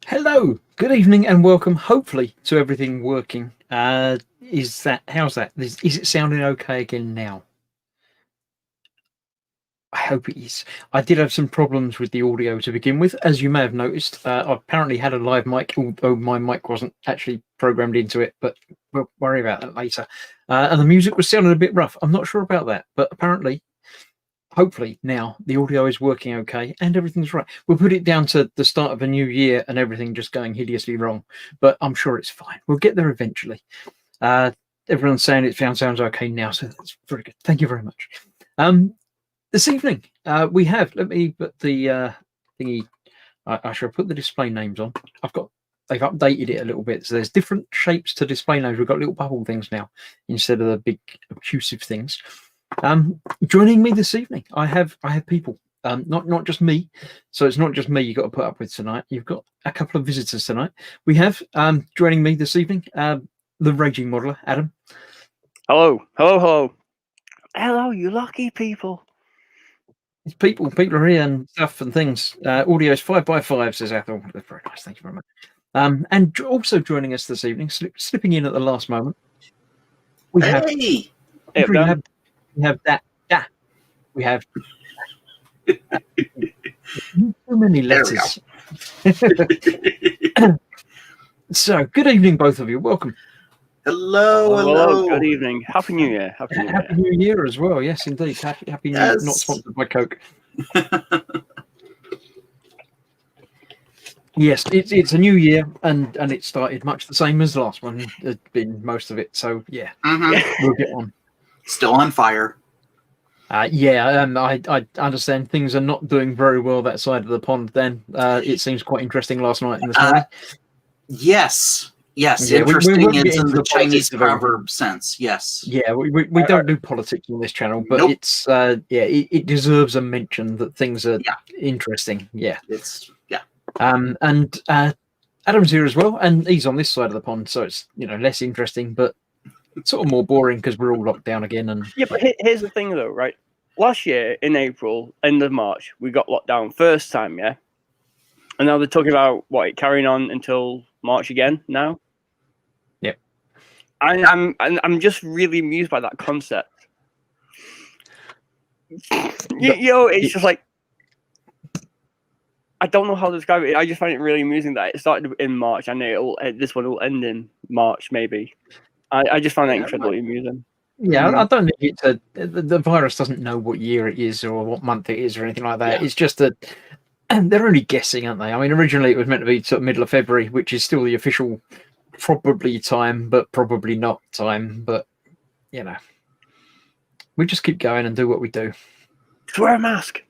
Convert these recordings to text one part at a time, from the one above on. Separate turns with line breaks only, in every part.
Hello, good evening, and welcome. Hopefully, to everything working. How's that? Is it sounding okay again now? hope it is. I did have some problems with the audio to begin with, as you may have noticed. I apparently had a live mic, although my mic wasn't actually programmed into it, but we'll worry about that later. And the music was sounding a bit rough. I'm not sure about that, but apparently, hopefully now the audio is working okay and everything's right. We'll put it down to the start of a new year and everything just going hideously wrong, but I'm sure it's fine. We'll get there eventually. Everyone's saying it sounds okay now, so that's very good. Thank you very much. This evening we have. Let me put the thingy. I should put the display names on. They've updated it a little bit, so there's different shapes to display names. We've got little bubble things now instead of the big obtrusive things. Joining me this evening, I have people. Not just me. So it's not just me you've got to put up with tonight. You've got a couple of visitors tonight. We have joining me this evening. The Raging Modeler, Adam.
Hello, hello, hello. Hello, you lucky people.
It's people are here and stuff and things. Audio is 5x5, says Ethel. That's very nice, thank you very much. And also joining us this evening, slipping in at the last moment, we have that. We have too many letters. So, good evening, both of you. Welcome.
Hello.
Good evening. Happy New Year. Happy
New Year as well. Yes, indeed. Happy New Year. Not sponsored by Coke. Yes, it's a new year, and it started much the same as the last one. It's been most of it. So yeah, we'll get on.
Still on fire.
I understand things are not doing very well that side of the pond. Then it seems quite interesting last night and this morning.
Yes. Yes,
yeah,
interesting is in the Chinese proverb sense. Yes.
Yeah, we don't do politics on this channel, but
Nope.
It's it deserves a mention that things are interesting. Yeah. And Adam's here as well, and he's on this side of the pond, so it's less interesting, but sort of more boring because we're all locked down again. And
yeah, but here's the thing though, right? Last year in April, end of March, we got locked down first time, yeah, and now they're talking about carrying on until March again now. I'm just really amused by that concept. It's just like, I don't know how to describe it. I just find it really amusing that it started in March and this one will end in March, maybe. I just find that incredibly amusing.
Yeah, I don't think it's the virus doesn't know what year it is or what month it is or anything like that. Yeah. It's just that they're only guessing, aren't they? I mean, originally it was meant to be sort of middle of February, which is still the official probably time, but probably not time. But we just keep going and do what we do.
Just wear a mask.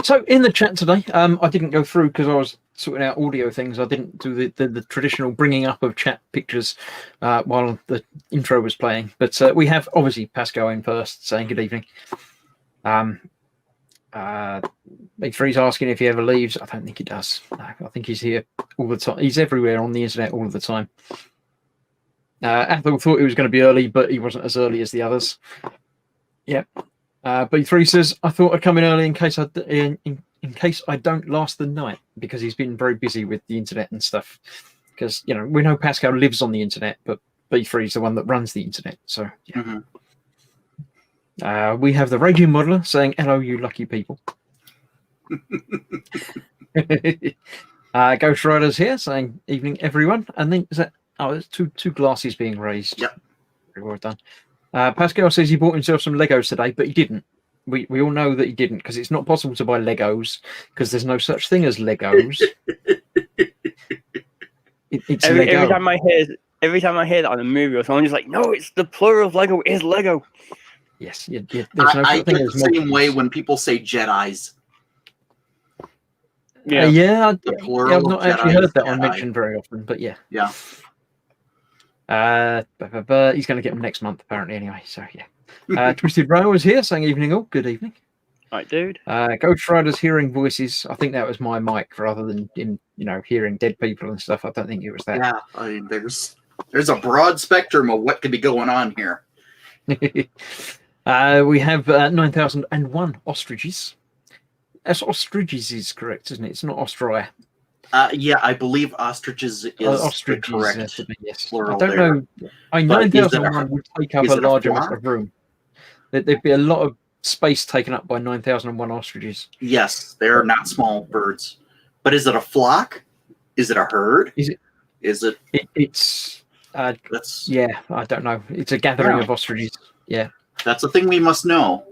So in the chat today, I didn't go through because I was sorting out audio things. I didn't do the traditional bringing up of chat pictures while the intro was playing. But we have obviously Pascal in first saying good evening. Big Three's asking if he ever leaves. I don't think he does. No, I think he's here all the time. He's everywhere on the internet all of the time. Ethel thought he was going to be early, but he wasn't as early as the others. Yeah. B3 says, I thought I'd come in early in case in case I don't last the night, because he's been very busy with the internet and stuff. Because we know Pascal lives on the internet, but B3 is the one that runs the internet. So yeah. We have the Raging Modeler saying, hello, you lucky people. Ghost Rider's here saying, evening, everyone. And then there's two glasses being raised.
Yep.
Very well done. Pascal says he bought himself some Legos today, but he didn't. We all know that he didn't, because it's not possible to buy Legos because there's no such thing as Legos. It's
every time I hear that on a movie or something, I'm just like, no, it's the plural of Lego. It is Lego.
Yes, there's no
I
such thing
get
as
the same way when people say Jedis.
Yeah, I've not actually heard that one
Jedi
mentioned very often, but yeah.
Yeah.
He's going to get them next month, apparently, anyway. So, yeah. Twisted Rail is here saying evening all. Good evening.
Right, dude.
Ghost Rider's hearing voices. I think that was my mic rather than hearing dead people and stuff. I don't think it was that.
Yeah, I mean, there's a broad spectrum of what could be going on here.
We have 9001 ostriches. That's ostriches is correct, isn't it? It's not ostri.
Yeah, I believe ostriches is
ostriches,
the correct
yes.
plural.
I don't know. 9001 would take up a large amount of room. There'd be a lot of space taken up by 9001 ostriches.
Yes, they're not small birds. But is it a flock? Is it a herd?
Is it?
It's
yeah, I don't know. It's a gathering of ostriches. Yeah,
that's a thing we must know.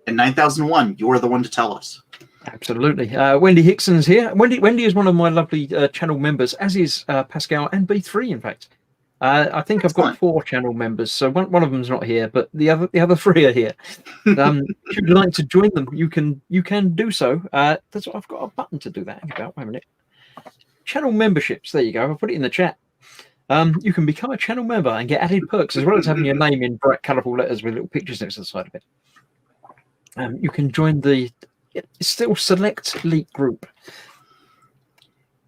In 9001, you are the one to tell us.
absolutely. Wendy Hickson's here. Wendy is one of my lovely channel members, as is Pascal and B3. In fact, I think I've got 4 channel members, so one of them's not here, but the other 3 are here. If you'd like to join them, you can do so. That's what I've got a button to do that. Hang about, wait a minute. Channel memberships. There you go. I'll put it in the chat. You can become a channel member and get added perks as well as having your name in bright, colourful letters with little pictures next to the side of it. You can join the still select elite group.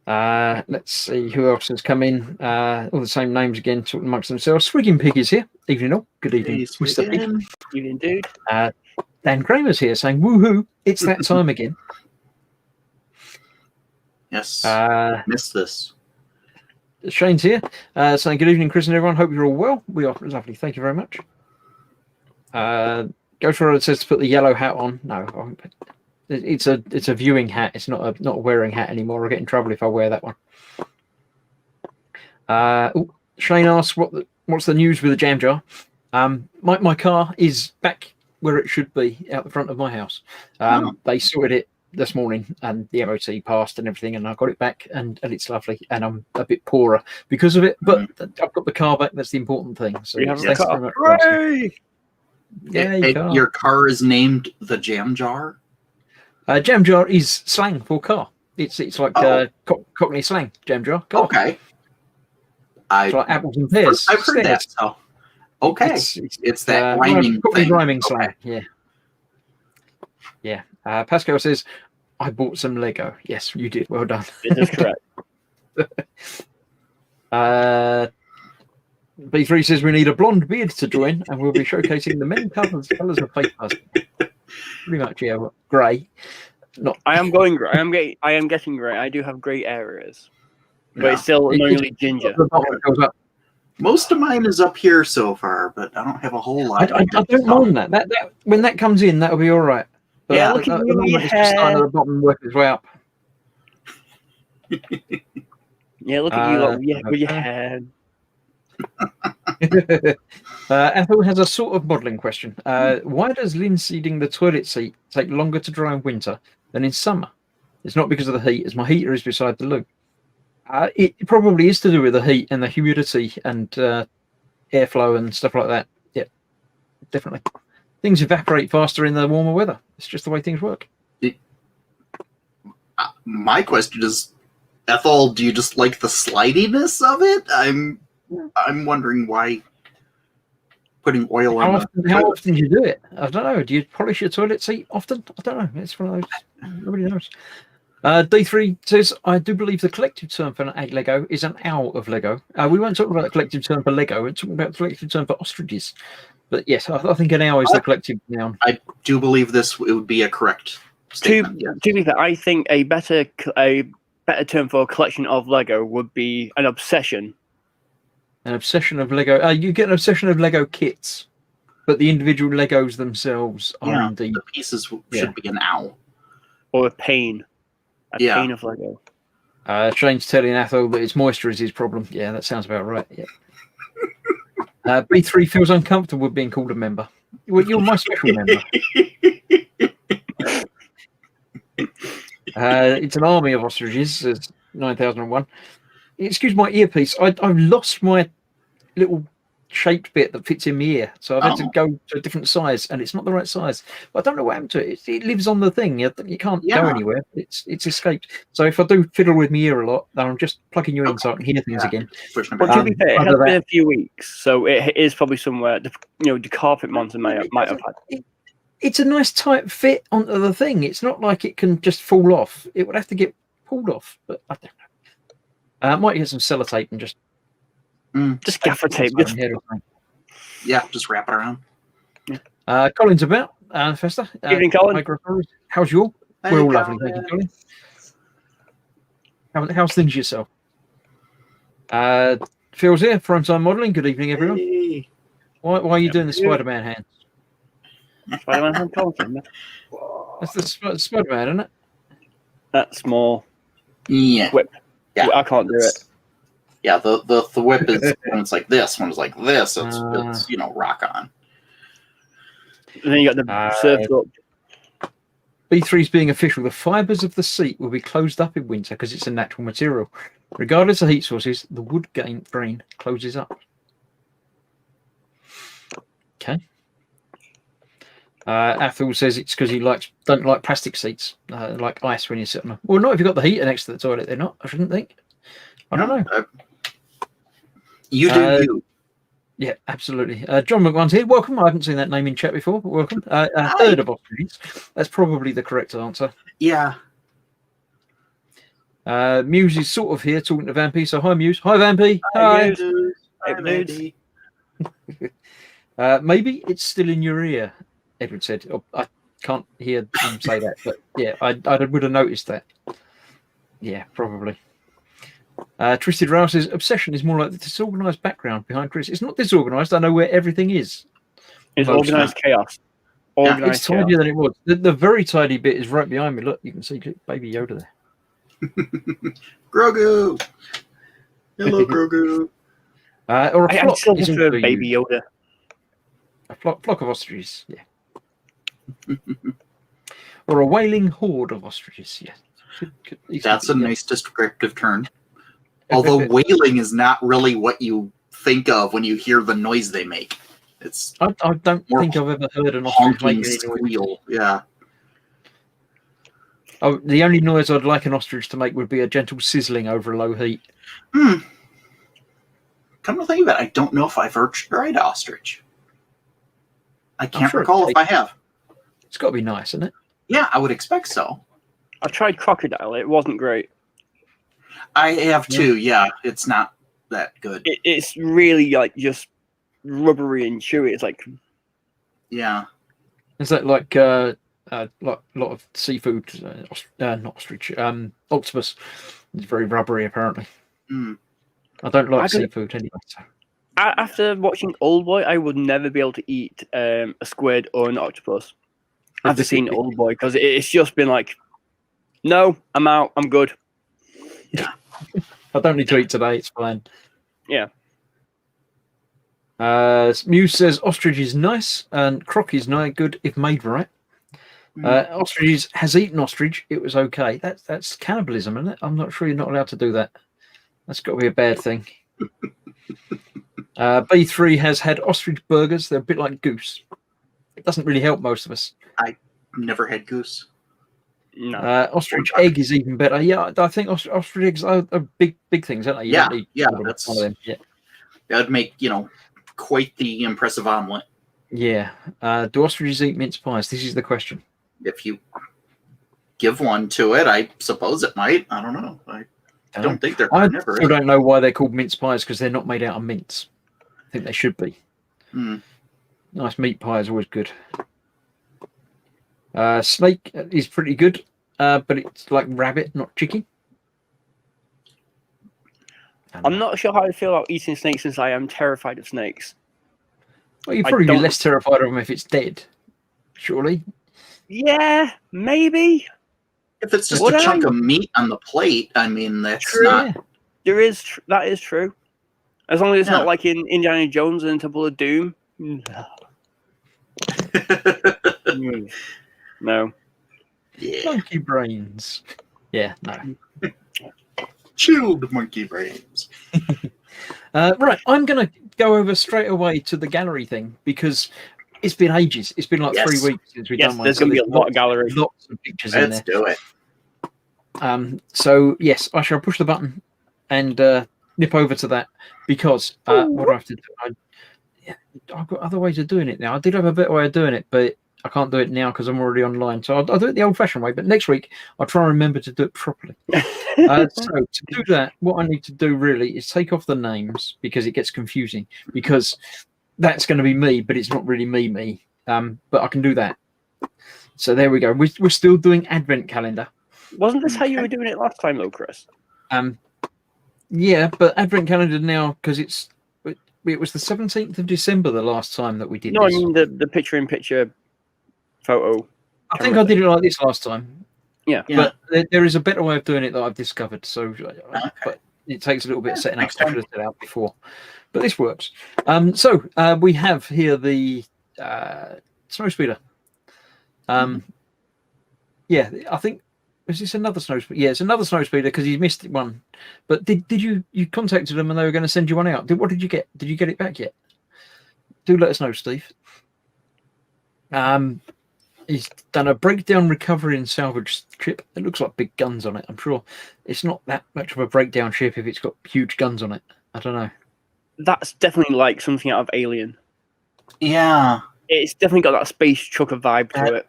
Let's see who else has come in. All the same names again, talking amongst themselves. Swigging Pig is here. Evening all. Good evening,
Hey,
Mr. Pig.
Evening, dude.
Dan Kramer's here saying, woohoo, it's that time again.
Yes. Missed this.
Shane's here saying, good evening, Chris and everyone. Hope you're all well. We are lovely. Thank you very much. Go for it. It says to put the yellow hat on. No, it's a viewing hat. It's not a wearing hat anymore. I'll get in trouble if I wear that one. Shane asks, what's the news with the jam jar? My car is back where it should be, out the front of my house. They sorted it this morning and the MOT passed and everything, and I got it back and it's lovely, and I'm a bit poorer because of it, but I've got the car back. That's the important thing. So
you have the car. Hooray!
Yeah,
your car is named the Jam Jar?
Jam jar is slang for car. It's like Cockney slang. Jam jar. Car.
Okay.
It's like apples and pears.
I've heard that. So. Okay. It's that rhyming thing.
Rhyming slang. Yeah. Yeah. Pascal says, I bought some Lego. Yes, you did. Well done.
This is correct.
B3 says we need a blonde beard to join, and we'll be showcasing the many colours of papers. Pretty much, yeah. Grey. Not.
I am going grey. I am getting grey. I do have grey areas, but it's still annoyingly ginger.
Most of mine is up here so far, but I don't have a whole lot.
I don't mind that. That when that comes in, that'll be all right. But
yeah, look at you with your hair.
Just starting at the bottom, work his way up.
Yeah, look at you with your hair.
Ethel has a sort of modelling question. Why does linseeding the toilet seat take longer to dry in winter than in summer? It's not because of the heat, as my heater is beside the loo. It probably is to do with the heat and the humidity and airflow and stuff like that. Yeah, definitely. Things evaporate faster in the warmer weather. It's just the way things work.
My question is, Ethel, do you just like the slidiness of it? I'm wondering why putting oil on
how often do you do it? I don't know. Do you polish your toilet seat often? I don't know. It's one of those. Nobody knows. D3 says, I do believe the collective term for an egg Lego is an owl of Lego. We weren't talking about the collective term for Lego. We're talking about the collective term for ostriches. But yes, I think an owl is the collective noun.
I do believe it would be a correct statement.
To be fair, I think a better term for a collection of Lego would be an obsession.
An obsession of Lego. You get an obsession of Lego kits, but the individual Legos themselves are indeed.
The pieces should be an owl.
Or a pain. A pain of Lego.
Shane's telling Ethel that it's moisture is his problem. Yeah, that sounds about right. Yeah. B3 feels uncomfortable with being called a member. Well, you're my special member. It's an army of ostriches, says 9001. Excuse my earpiece. I've lost my little shaped bit that fits in my ear, so I've had to go to a different size, and it's not the right size. But I don't know what happened to it. It lives on the thing. You can't go anywhere. It's escaped. So if I do fiddle with my ear a lot, then I'm just plugging you in so I can hear things again.
But to be fair, it has been a few weeks, so it is probably somewhere. The carpet monster might have had.
It's a nice tight fit onto the thing. It's not like it can just fall off. It would have to get pulled off, but I don't know. I might get some sellotape and just
gaffer tape.
Just wrap it around.
Colin's about. Festa.
Evening, Colin.
How's you all?
Hey,
We're all lovely, thank you, Colin. How's things yourself? Phil's here from Time Modelling. Good evening, everyone.
Hey.
Why are you doing the Spider-Man hands?
Spider-Man Homecoming.
That's the Spider-Man, isn't it?
That's more
Yeah.
whip.
Yeah.
I can't do it.
Yeah, the whip is when it's like this. When it's like this, it's rock on.
And then you got the surfed up.
B3's being official. The fibres of the seat will be closed up in winter because it's a natural material. Regardless of heat sources, the wood grain closes up. Okay. Athel says it's because he don't like plastic seats, like ice when you sit on them. Well, not if you've got the heater next to the toilet. They're not. I shouldn't think. I don't know.
You do you.
Yeah, absolutely. John McMahon's here. Welcome. I haven't seen that name in chat before, but welcome. A third of ostriches. That's probably the correct answer.
Yeah.
Muse is sort of here talking to Vampy. So hi, Muse. Hi, Vampy.
Hi.
Muse.
Hi, Muse.
Maybe it's still in your ear, Edward said. Oh, I can't hear him say that, but yeah, I would have noticed that. Yeah, probably. Twisted Rouse's obsession is more like the disorganized background behind Chris. It's not disorganized. I know where everything is.
It's organized chaos.
It's tidier than it was. The very tidy bit is right behind me. Look, you can see Baby Yoda there.
Grogu. Hello, Grogu.
Or a flock.
I still prefer Baby Yoda.
A flock of ostriches, yeah. Or a wailing horde of ostriches, yeah.
That's a nice descriptive term. Although wailing is not really what you think of when you hear the noise they make.
I don't think I've ever heard an ostrich make any
squeal. Yeah.
Oh, the only noise I'd like an ostrich to make would be a gentle sizzling over a low heat.
Come to think of it, I don't know if I've ever tried ostrich. I can't recall if I have.
It's got to be nice, isn't it?
Yeah, I would expect so.
I tried crocodile. It wasn't great.
I have too. Yeah, it's not that good.
It's really like just rubbery and chewy. It's like,
yeah.
Is that like a lot of seafood? Not ostrich. Octopus. It's very rubbery, apparently. I don't like seafood anyway. So.
After watching Oldboy, I would never be able to eat a squid or an octopus. After seeing Oldboy, because it's just been like, no, I'm out. I'm good.
Yeah.
I don't need to eat today. It's fine.
Yeah.
Muse says ostrich is nice and croc is no good if made right. Ostriches has eaten ostrich. It was okay. That's cannibalism, isn't it? I'm not sure you're not allowed to do that. That's got to be a bad thing. B3 has had ostrich burgers. They're a bit like goose. It doesn't really help most of us.
I never had goose.
No.
Ostrich egg is even better. Yeah, I think ostrich eggs are big things, aren't they?
That's one of them. Yeah, that would make quite the impressive omelet.
Yeah. Do ostriches eat mince pies? This is the question.
If you give one to it, I suppose it might. I don't know. I don't think they're carnivorous.
I still don't know why they're called mince pies because they're not made out of mince. I think they should be. Nice meat pie is always good. Snake is pretty good, but it's like rabbit, not chicken.
I'm not sure how I feel about eating snakes since I am terrified of snakes.
Well, you'd probably be less terrified of them if it's dead, surely.
Yeah, maybe.
If it's just a chunk of meat on the plate, I mean, that's
true.
not...
That is true. As long as it's not like in Indiana Jones and Temple of Doom. No.
Yeah.
Monkey brains. Yeah, no.
Chilled monkey brains.
Right, I'm going to go over straight away to the gallery thing because it's been ages. It's been like 3 weeks since we've done one.
There's going to be a lot of gallery.
Lots of pictures in there.
Let's do it.
So, yes, I shall push the button and nip over to that because what do I have to do? I've got other ways of doing it now. I did have a better way of doing it, but I can't do it now because I'm already online. So I'll do it the old-fashioned way. But next week, I'll try and remember to do it properly. So to do that, what I need to do really is take off the names because it gets confusing. Because that's going to be me, but it's not really me. But I can do that. So there we go. We're still doing Advent calendar.
Wasn't this how you were doing it last time, though, Chris?
Yeah, but Advent calendar now because it was the 17th of December the last time that we did.
No, this. I mean the picture-in-picture photo.
I think I did it like this last time.
Yeah.
But there is a better way of doing it that I've discovered. So, but it takes a little bit of setting up.
Next
I
time.
should have set it out before, but this works. So we have here the snow speeder. Yeah, I think is this another snow speeder? Yeah, it's another snow speeder because he missed one. But did you contacted them and they were going to send you one out? What did you get? Did you get it back yet? Do let us know, Steve. He's done a breakdown, recovery, and salvage ship. It looks like big guns on it. I'm sure it's not that much of a breakdown ship if it's got huge guns on it. I don't know.
That's definitely like something out of Alien.
Yeah.
It's definitely got that space trucker vibe to it.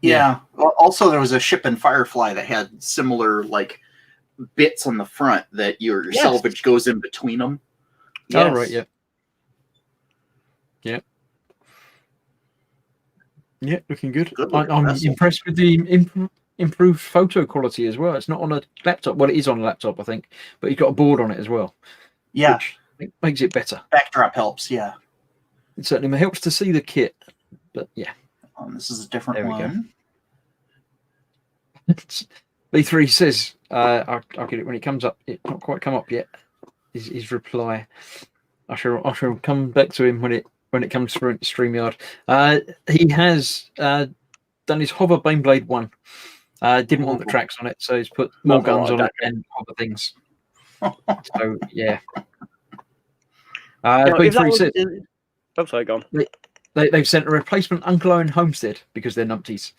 Yeah. Well, also, there was a ship in Firefly that had similar like bits on the front that your salvage goes in between them.
Yes. Oh, right. Yeah. Yeah, looking good. I'm impressed with the improved photo quality as well. It's not on a laptop. Well, it is on a laptop, I think, but you've got a board on it as well.
Yeah,
which makes it better.
Backdrop helps. Yeah,
it certainly helps to see the kit. But yeah,
this is a different one.
B3 says, "I'll get it when it comes up. It's not quite come up yet." His reply. I shall come back to him when it comes through into StreamYard. He has done his Hover Baneblade 1. Didn't want the tracks on it, so he's put more guns on it and other things. So, yeah. B3 says...
Oh, sorry, go on.
They've sent a replacement Uncle Owen Homestead because they're numpties.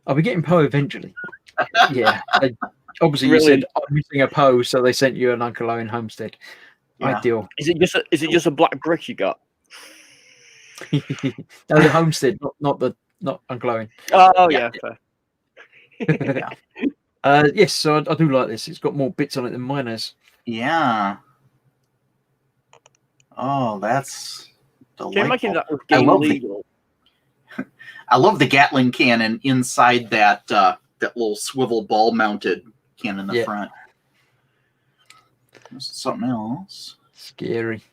I'll be getting Poe eventually. Yeah. Obviously, you said, I'm missing a Poe, so they sent you an Uncle Owen Homestead. Yeah. Ideal.
Is it just a black brick you got?
No, the Homestead, not Uncle Owen.
Oh yeah.
Yes, so I do like this. It's got more bits on it than mine has.
Yeah. Oh, that's delightful.
Can you imagine that was game legal?
I love the Gatling cannon inside that little swivel ball mounted cannon in the front. This is something else.
Scary.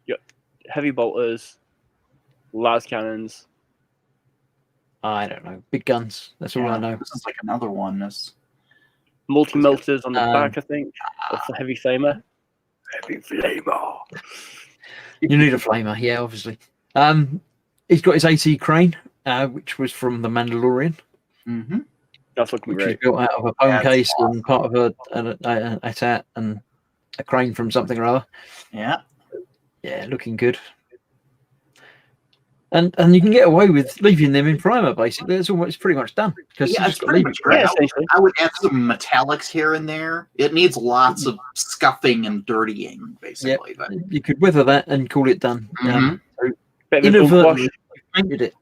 Yep. Heavy bolters, las cannons.
I don't know. Big guns. That's all I know.
This is like another one. This
multi-melters on the back, I think. Of the heavy flamer. Heavy flamer.
You need a flamer, yeah, obviously. He's got his AT crane, which was from The Mandalorian.
Mm-hmm.
That's looking
which
great.
is built out of a phone case and part of a tat and a crane from something or other.
Yeah.
Yeah, looking good. And you can get away with leaving them in primer, basically. It's pretty much done.
It's pretty much great. I would add some metallics here and there. It needs lots of scuffing and dirtying, basically.
But you could weather that and call it done.
Mm-hmm.
Inadvertently painted it.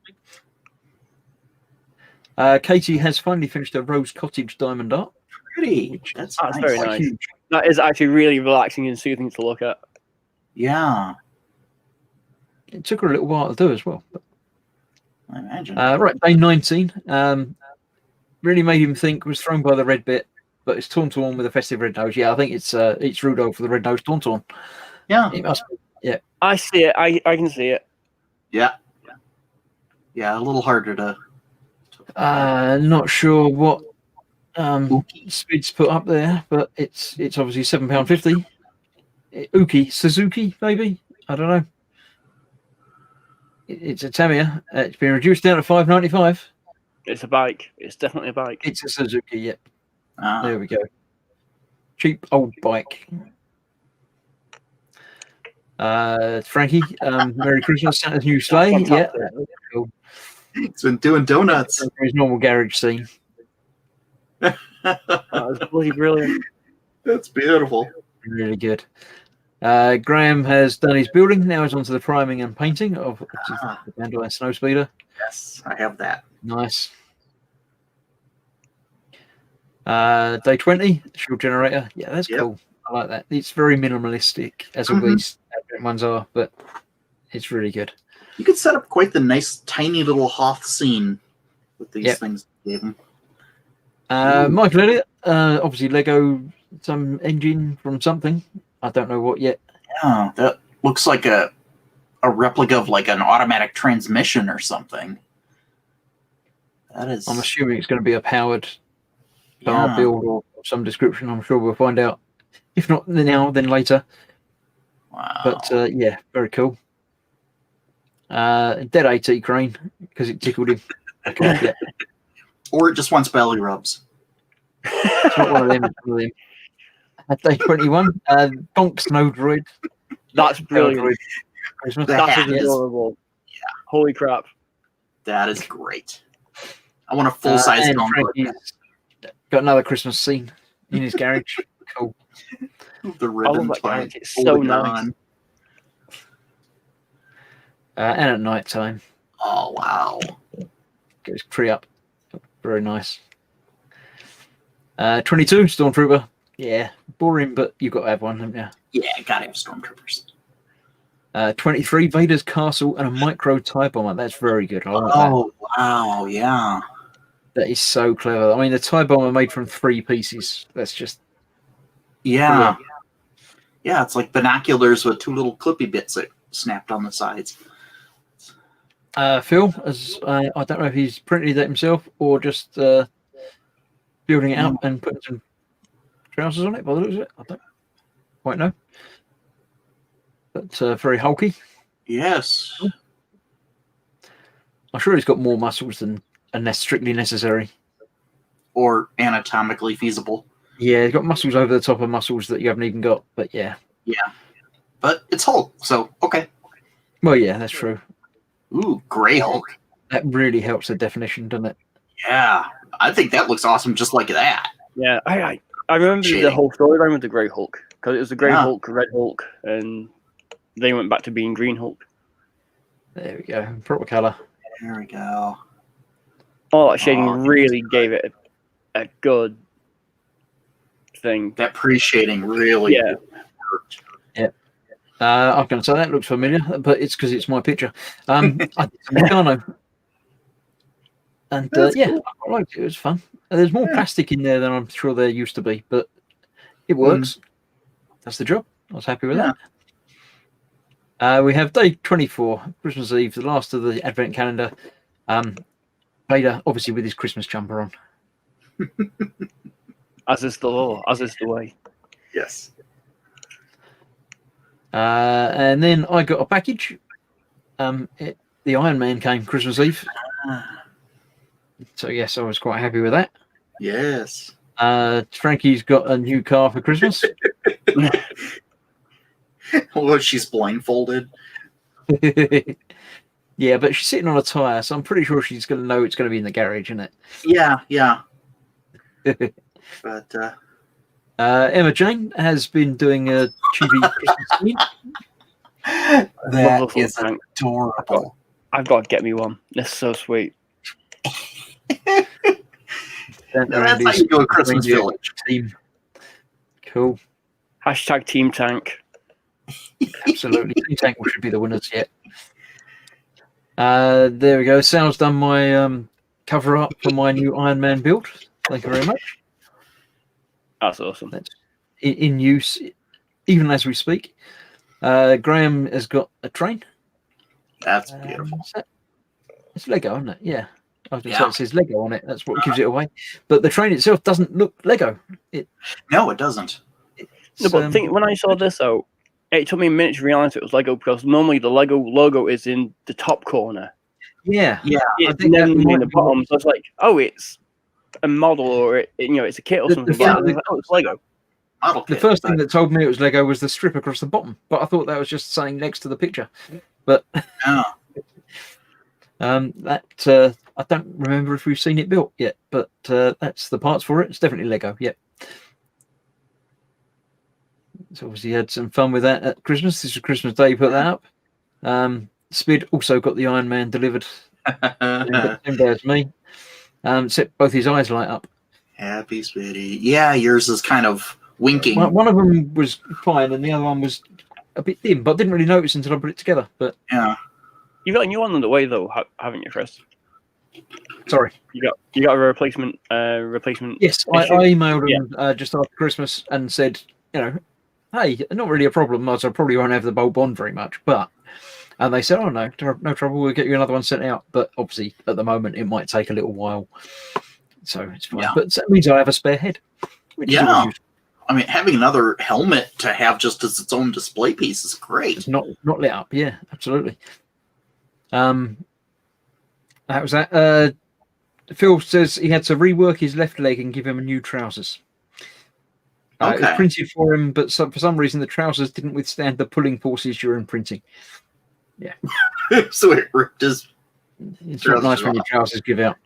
Katie has finally finished her Rose Cottage diamond art.
Pretty. That's nice.
Very nice. Huge. That is actually really relaxing and soothing to look at.
Yeah.
It took her a little while to do as well. But...
I imagine.
Right, day 19. Really made him think, was thrown by the red bit, but it's Tauntaun with a festive red nose. Yeah, I think it's Rudolph with the red nose Tauntaun.
Yeah.
It must be. Yeah.
I see it. I can see it.
Yeah. Yeah, a little harder to...
not sure what Speed's put up there, but it's obviously £7.50. Uki Suzuki, maybe? I don't know. It's a Tamiya. It's been reduced down to $5.95.
It's a bike. It's definitely a bike.
It's a Suzuki, yeah. There we go. Cheap old bike. Frankie, Merry Christmas, Santa's new sleigh. Yeah, cool.
It's been doing donuts.
His normal garage scene.
That was really brilliant.
That's beautiful.
Really good. Graham has done his building. Now he's onto the priming and painting of the Dandelion Snowspeeder.
Yes, I have that.
Nice. Day 20, shield generator. Yeah, that's cool. I like that. It's very minimalistic, as all these ones are, but it's really good.
You could set up quite the nice, tiny little Hoth scene with these things you gave him.
Michael Elliott, obviously Lego, some engine from something. I don't know what yet.
Yeah, that looks like a replica of like an automatic transmission or something. That is.
I'm assuming it's going to be a powered car build or some description. I'm sure we'll find out. If not now, then later.
Wow.
But yeah, very cool. Dead AT crane because it tickled him. Yeah.
Or it just wants belly rubs.
It's not one of them. It's one of them. At day 21, Donk Snow Droid.
That's brilliant.
Droid Christmas.
That's
hat is-
adorable. Yeah. Holy crap.
That is great. I want a full size
and
Donk.
Frankie's got another Christmas scene in his garage. Cool.
The ribbon
that
tie.
garage. It's so nice.
And at night time,
Oh wow.
get his tree up. Very nice. 22, Stormtrooper. Yeah, boring, but you've got to have one, haven't you?
Yeah, gotta have stormtroopers.
23, Vader's Castle and a micro TIE bomber. That's very good. I want that.
Oh wow, yeah.
That is so clever. I mean, the TIE bomber made from 3 pieces. That's just
Yeah. Yeah, it's like binoculars with 2 little clippy bits that snapped on the sides.
Phil, as I don't know if he's printed that himself or just building it out and putting some trousers on it. By the looks of it, I don't quite know. But very hulky.
Yes.
I'm sure he's got more muscles than are strictly necessary.
Or anatomically feasible.
Yeah, he's got muscles over the top of muscles that you haven't even got. But yeah.
Yeah. But it's Hulk, so okay.
Well, yeah, that's true.
Ooh, Grey Hulk.
That really helps the definition, doesn't it?
Yeah. I think that looks awesome just like that.
Yeah, I remember the whole storyline with the Grey Hulk because it was the Grey Hulk, Red Hulk, and they went back to being Green Hulk.
There we go. Proper colour.
There we go.
Oh, that shading really gave it a good thing.
That pre-shading really worked.
Yeah. I'm going to say that looks familiar, but it's because it's my picture. I did some Meccano. And yeah,
cool.
I liked it. It was fun. There's more plastic in there than I'm sure there used to be, but it works. That's the job. I was happy with that. We have day 24, Christmas Eve, the last of the Advent calendar. Vader, obviously, with his Christmas jumper on.
As is the law, as is the way.
Yes.
And then I got a package. The Iron Man came Christmas Eve. So, yes, I was quite happy with that.
Yes.
Frankie's got a new car for Christmas.
Although she's blindfolded.
Yeah, but she's sitting on a tyre, so I'm pretty sure she's going to know it's going to be in the garage, isn't it?
Yeah, yeah. But
Emma Jane has been doing a cheesy Christmas scene.
that is adorable.
I've got to get me one. That's so sweet.
That's how you do a Christmas village.
Team. Cool.
Hashtag Team Tank.
Absolutely. Team Tank should be the winners yet. There we go. Sal's done my cover up for my new Iron Man build. Thank you very much.
That's awesome.
That's in use even as we speak. Graham has got a train.
That's beautiful.
It's Lego, isn't it? Yeah. I was going to say it says Lego on it. That's what gives it away. But the train itself doesn't look Lego.
No, it doesn't.
No, but when I saw this out, it took me a minute to realize it was Lego because normally the Lego logo is in the top corner.
Yeah.
Yeah.
It's never in the bottom. So it's like, oh, it's a model or it's a kit or something.
Yeah,
oh, it's Lego.
The first thing that told me it was Lego was the strip across the bottom, but I thought that was just saying next to the picture. But that I don't remember if we've seen it built yet, but that's the parts for it. It's definitely Lego. Yep. So obviously had some fun with that at Christmas. This was Christmas Day. Put that up. Spid also got the Iron Man delivered. Same day as me. Except both his eyes light up.
Happy Spiddy. Yeah, yours is kind of winking.
One of them was fine, and the other one was a bit dim, but I didn't really notice until I put it together. But
yeah,
you got a new one on the way though, haven't you, Chris?
Sorry,
you got a replacement.
Yes, I emailed him just after Christmas and said, hey, not really a problem. I probably won't have the bulb on very much, but And they said, "Oh no, no trouble. We'll get you another one sent out." But obviously, at the moment, it might take a little while, so it's fine.
Yeah.
But that means I have a spare head. Which is always useful.
I mean, having another helmet to have just as its own display piece is great.
It's not lit up. Yeah, absolutely. That was that. Phil says he had to rework his left leg and give him a new trousers. It was printed for him, but for some reason the trousers didn't withstand the pulling forces during printing. Yeah.
So it ripped his.
It's not nice when your trousers give out.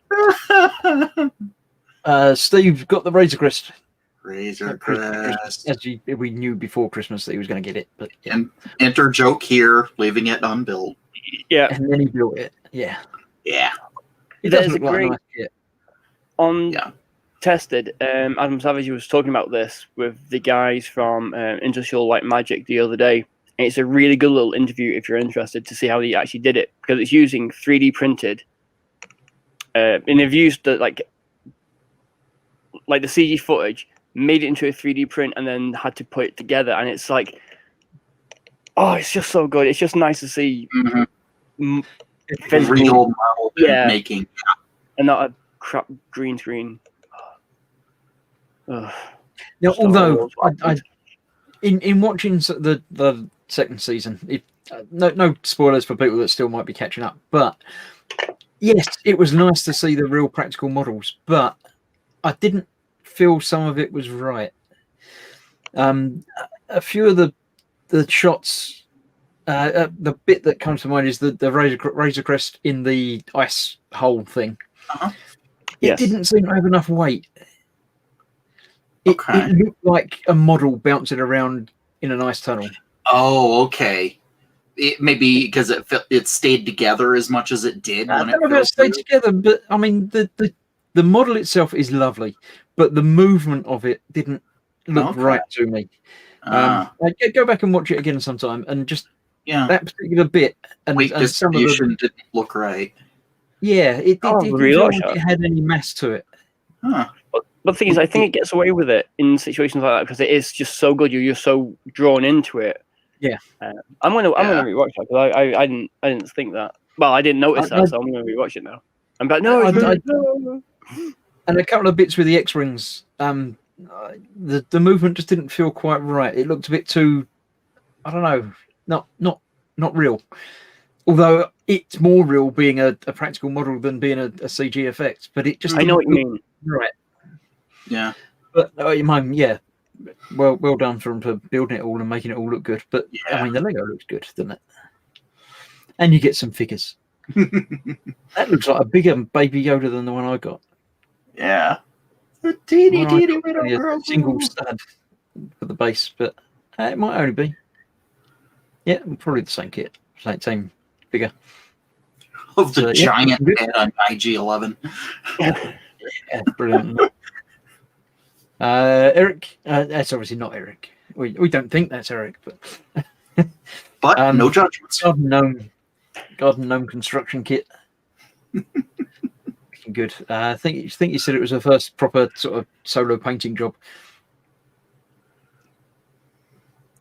Steve got the Razor Crest.
Razor Crest.
As we knew before Christmas that he was going to get it, but yeah.
And enter joke here, leaving it unbuilt.
Yeah,
and then he built it. Yeah,
yeah.
It does look like a nice kit.
On Tested, Adam Savage was talking about this with the guys from Industrial Light Magic the other day. And it's a really good little interview if you're interested to see how he actually did it, because it's using 3D printed. And they've used the like the CG footage, made it into a 3D print, and then had to put it together. And it's like, oh, it's just so good. It's just nice to see
real model making,
and not a crap green screen.
Now, although in watching the second season, no spoilers for people that still might be catching up, but yes, it was nice to see the real practical models, but I didn't feel some of it was right. A few of the shots, the bit that comes to mind is the Razor Crest in the ice hole thing. It didn't seem to have enough weight. It looked like a model bouncing around in an ice tunnel.
Oh, okay. It maybe because it stayed together as much as it did.
I don't know about it stayed together, but I mean the model itself is lovely, but the movement of it didn't look right to me. Go back and watch it again sometime, and just that particular bit and some of the
didn't look right.
Yeah, it didn't feel like it had any mass to it.
But the thing is, I think it gets away with it in situations like that because it is just so good. You're so drawn into it.
Yeah,
I'm gonna rewatch that because I didn't think that. Well, I didn't notice that, so I'm gonna rewatch it now. I'm like, no.
And a couple of bits with the X-Wings, the movement just didn't feel quite right. It looked a bit too, I don't know, not real. Although it's more real being a practical model than being a CG effect. But it just
I know what you mean.
Right.
Yeah.
But well done for building it all and making it all look good. But I mean, the Lego looks good, doesn't it? And you get some figures. That looks like a bigger Baby Yoda than the one I got.
Yeah. A teeny little
girl. Single stud for the base, but it might only be. Yeah, probably the same kit, same figure
of the giant head on IG-11.
Yeah, brilliant. Eric, that's obviously not Eric. We don't think that's Eric,
but no judgments.
Garden gnome construction kit. Good. I think you said it was her first proper sort of solo painting job.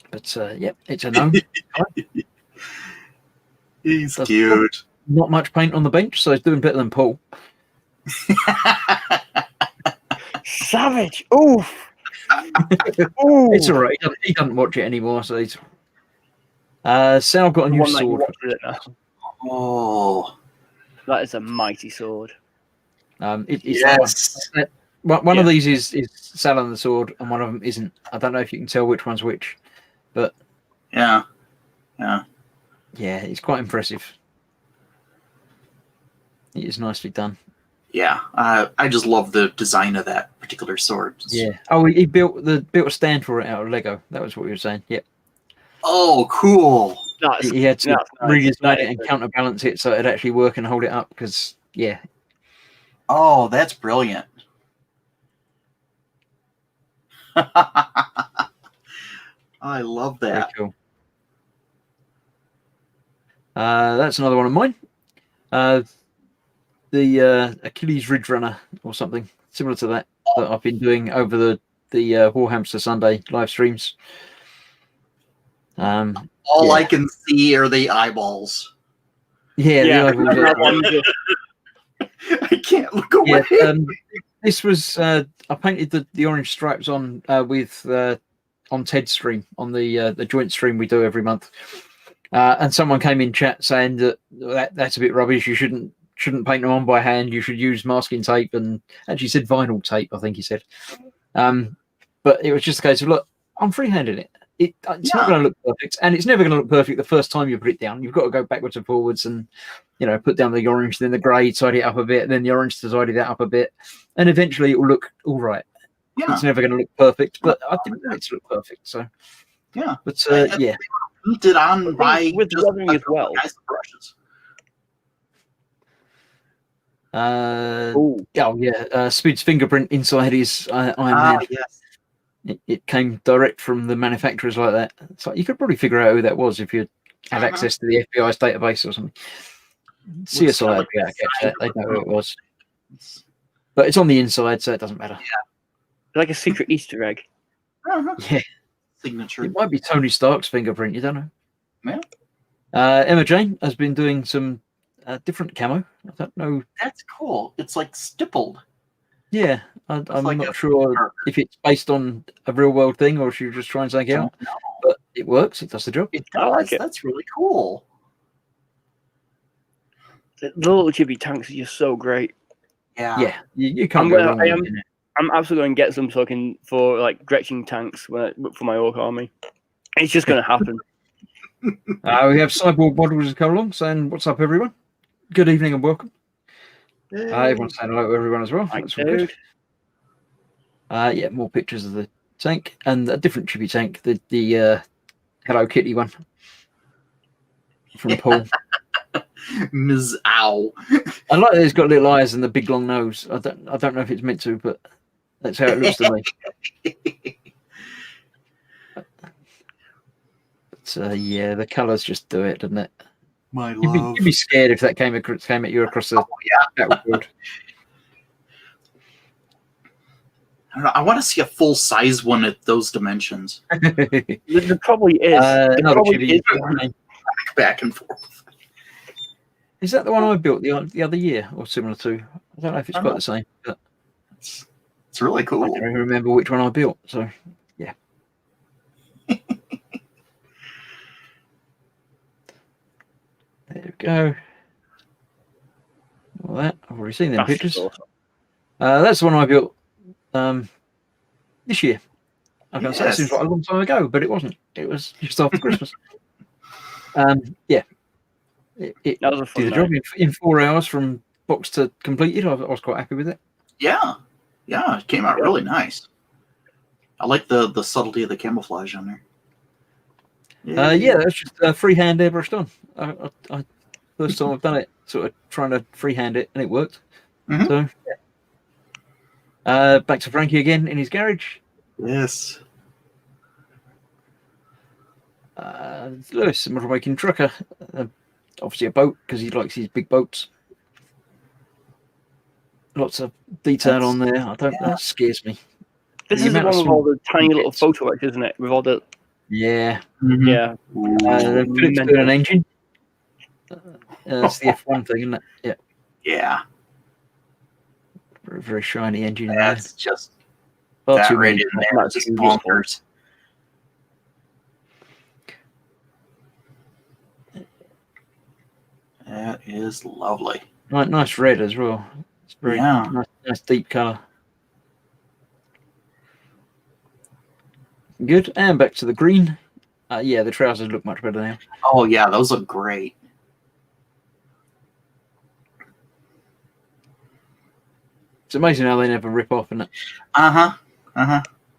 But it's a gnome.
He's cute.
Not much paint on the bench, so he's doing better than Paul.
Savage! Oof!
It's all right. He doesn't watch it anymore, so he's. Sal got a new sword.
Oh,
that is a mighty sword.
Yes.
One of these is Sal and the sword, and one of them isn't. I don't know if you can tell which one's which, but
yeah,
it's quite impressive. It is nicely done.
Yeah, I just love the design of that particular sword.
Yeah. Oh, he built a stand for it out of Lego. That was what we were saying. Yep.
Oh, cool.
He had to redesign it and counterbalance it so it'd actually work and hold it up. Because
Oh, that's brilliant. I love that.
Very cool. That's another one of mine. The Achilles Ridge Runner or something similar to that I've been doing over the Warhamster Sunday live streams.
All
Yeah.
I can see are the eyeballs.
Yeah, the eyeballs are-
I can't look away.
yeah. This was I painted the orange stripes on with on Ted's stream, on the joint stream we do every month. And someone came in chat saying that's a bit rubbish. You shouldn't paint them on by hand. You should use masking tape, and actually said vinyl tape, I think he said. But it was just a case of, look, I'm freehanding it. It's not going to look perfect, and it's never going to look perfect the first time you put it down. You've got to go backwards and forwards, and put down the orange, then the grey, tidy it up a bit, then the orange to tidy that up a bit, and eventually it will look all right.
Yeah.
It's never going to look perfect, but I didn't want it to look perfect, so
yeah.
But yeah,
Painted on by
with
just
weathering as well.
guys with brushes.
Oh,
Spood's fingerprint inside his Iron Man.
Yes.
It came direct from the manufacturers like that. So you could probably figure out who that was if you had access to the FBI's database or something. CSI would be able to catch that. They know who it was. But it's on the inside, so it doesn't matter.
like a secret Easter egg.
Yeah.
Signature.
It might be Tony Stark's fingerprint. You don't know.
Yeah.
Emma Jane has been doing some different camo. I don't know.
That's cool. It's like stippled.
Yeah, I'm
like
not
a
sure
marker.
if it's based on a real world thing or if she was just trying something out.
No,
But it works. It does the job.
it
I
does.
like it.
That's really cool.
The little chibi tanks are just so great.
Yeah, you can't go wrong with it.
I'm absolutely going to get some token for like Gretchen tanks for my Orc army. It's just going to happen.
We have Cyborg Models has come along saying, "What's up, everyone? Good evening and welcome." Everyone's saying hello to everyone as well.
Thanks,
That's all
dude.
good. Yeah, more pictures of the tank and a different chibi tank, the Hello Kitty one from Paul.
Ms. Ow.
I like that it's got little eyes and the big long nose. I don't know if it's meant to, but that's how it looks to me. But yeah, the colours just do it, doesn't it?
My
You'd be scared if that came at you across the battlefield.
I don't know. I want to see a full size one at those dimensions.
There probably is. There
Another
probably
chibi.
is.
Back and forth.
Is that the one I built the other year or similar to? I don't know if it's quite the same, but
It's really
I
cool.
don't remember which one I built. So yeah. There we go. Well, that I've already seen them
That's
pictures.
awesome.
That's the one I built this year. I can say it seems
Yes.
like a long time ago, but it wasn't. It was just after Christmas. Yeah. It
That was a fun
did the job
night.
in 4 hours from box to completed. I was quite happy with it.
Yeah. Yeah, it came out really nice. I like the subtlety of the camouflage on there.
Yeah, that's just freehand airbrushed on. I first time I've done it, sort of trying to freehand it, and it worked.
Mhm.
So, yeah. Back to Frankie again in his garage.
Yes.
Lewis, a model making trucker. Obviously a boat because he likes his big boats. Lots of detail on there. That scares me.
This
The
is the
amount
one
of
with all
small
the tiny little
bits.
photo works, isn't it? With all the
Yeah.
yeah.
Philip's doing an engine. That's the F1 thing, isn't it? Yeah.
Yeah.
Very, very shiny engine in
That's just
there.
that
Too
right
many.
in there.
That's
Just
beautiful.
bonkers. That is lovely.
Nice red as well. It's very
Yeah.
nice deep colour. Good. And back to the green. Yeah, the trousers look much better now.
Oh yeah, those look great.
It's amazing how they never rip off, isn't it?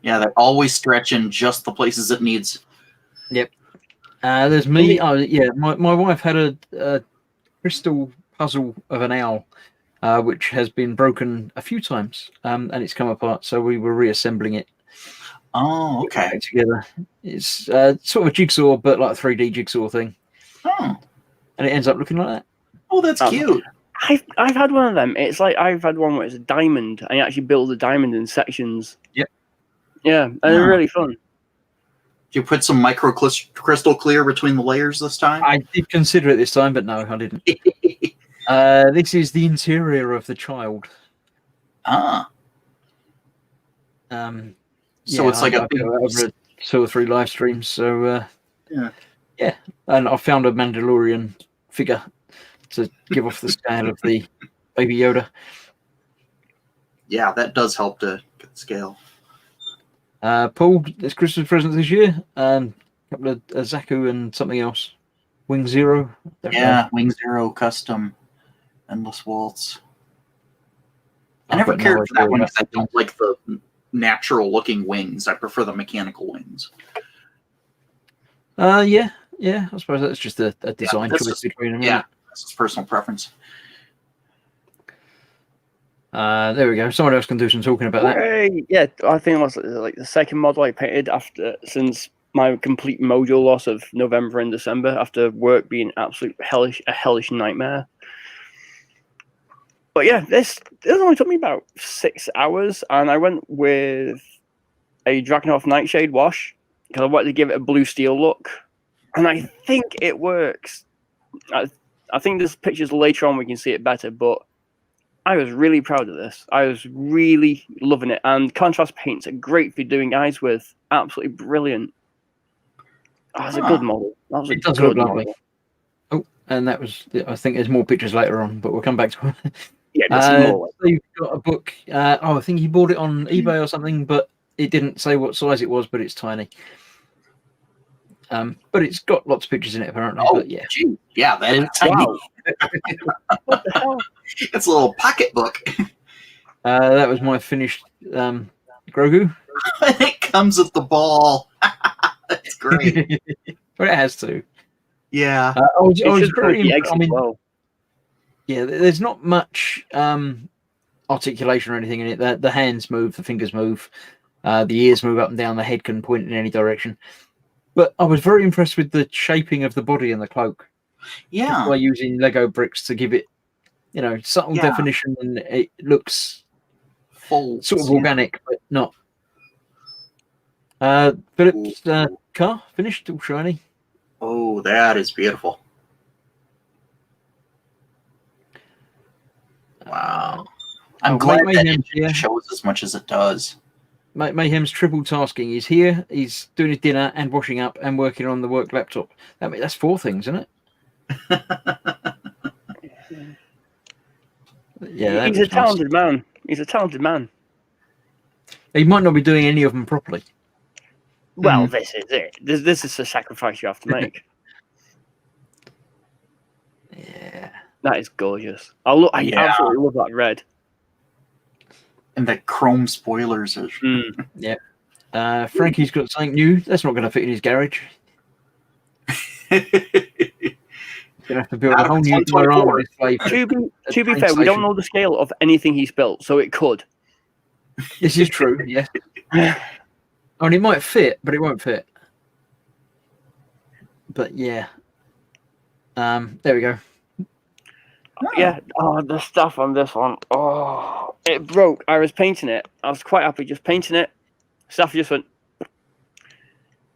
Yeah, they're always stretching just the places it needs.
There's me. Oh yeah, my wife had a crystal puzzle of an owl, which has been broken a few times, and it's come apart. So we were reassembling it
Oh, okay.
back together. It's sort of a jigsaw, but like a 3D jigsaw thing,
Oh,
and it ends up looking like that.
oh, that's
Oh.
cute.
I've had one of them. It's like I've had one where it's a diamond, and you actually build the diamond in sections.
Yep.
Yeah, and they're really fun.
you put some crystal clear between the layers this time?
I did consider it this time, but no, I didn't. This is the interior of the child.
Ah.
So
it's like a big...
over 2 or 3 live streams. So yeah, and I found a Mandalorian figure to give off the scale of the Baby Yoda.
Yeah, that does help to get the scale.
Paul, it's Christmas presents this year. A couple of Zaku and something else. Wing Zero.
Wing Zero custom Endless Waltz. I never cared for that one because I don't like the natural looking wings. I prefer the mechanical wings.
Yeah. I suppose that's just a design choice between them.
Yeah, that's his personal preference.
There we go. Someone else can do some talking about that.
Yeah, I think it was like the second model I painted since my complete mojo loss of November and December after work being absolute hellish nightmare. But yeah, this only took me about 6 hours, and I went with a Drakenhof Nightshade wash because I wanted to give it a blue steel look, and I think it works. I think there's pictures later on we can see it better, but I was really proud of this. I was really loving it, and contrast paints are great for doing eyes with. Absolutely brilliant. Oh, that's a good model. That was a good model.
Oh, and that was. I think there's more pictures later on, but we'll come back to it.
Yeah, there's more.
So you've got a book. I think he bought it on eBay or something, but it didn't say what size it was, but it's tiny. But it's got lots of pictures in it, apparently.
Oh,
but yeah.
Gee. Yeah, that is tiny.
Wow. What the hell?
It's a little pocketbook.
That was my finished Grogu.
It comes with the ball. That's great.
But it has to.
Yeah.
I was very
Yeah,
there's not much articulation or anything in it. The hands move, the fingers move, the ears move up and down, the head can point in any direction. But I was very impressed with the shaping of the body and the cloak.
Yeah.
By using Lego bricks to give it, subtle definition, and it looks
full,
sort of organic, but not. Philip's car finished, all shiny.
Oh, that is beautiful. Wow. I'm glad that it shows as much as it does.
Mayhem's triple tasking. He's here, he's doing his dinner and washing up and working on the work laptop. That's 4 things, isn't it? Yeah,
he's a talented man. He's a talented man.
He might not be doing any of them properly.
Well, this is it. This is the sacrifice you have to make.
Yeah,
that is gorgeous. I absolutely love that red.
And the chrome spoilers are.
Yeah. Frankie's got something new. That's not going to fit in his garage. Gonna have to build a whole new diorama display.
To be fair, we don't know the scale of anything he's built, so it could.
This is true, yes. And it might fit, but it won't fit. But yeah. There we go.
Yeah. Oh, the stuff on this one. Oh, it broke. I was painting it. I was quite happy just painting it. Stuff just went.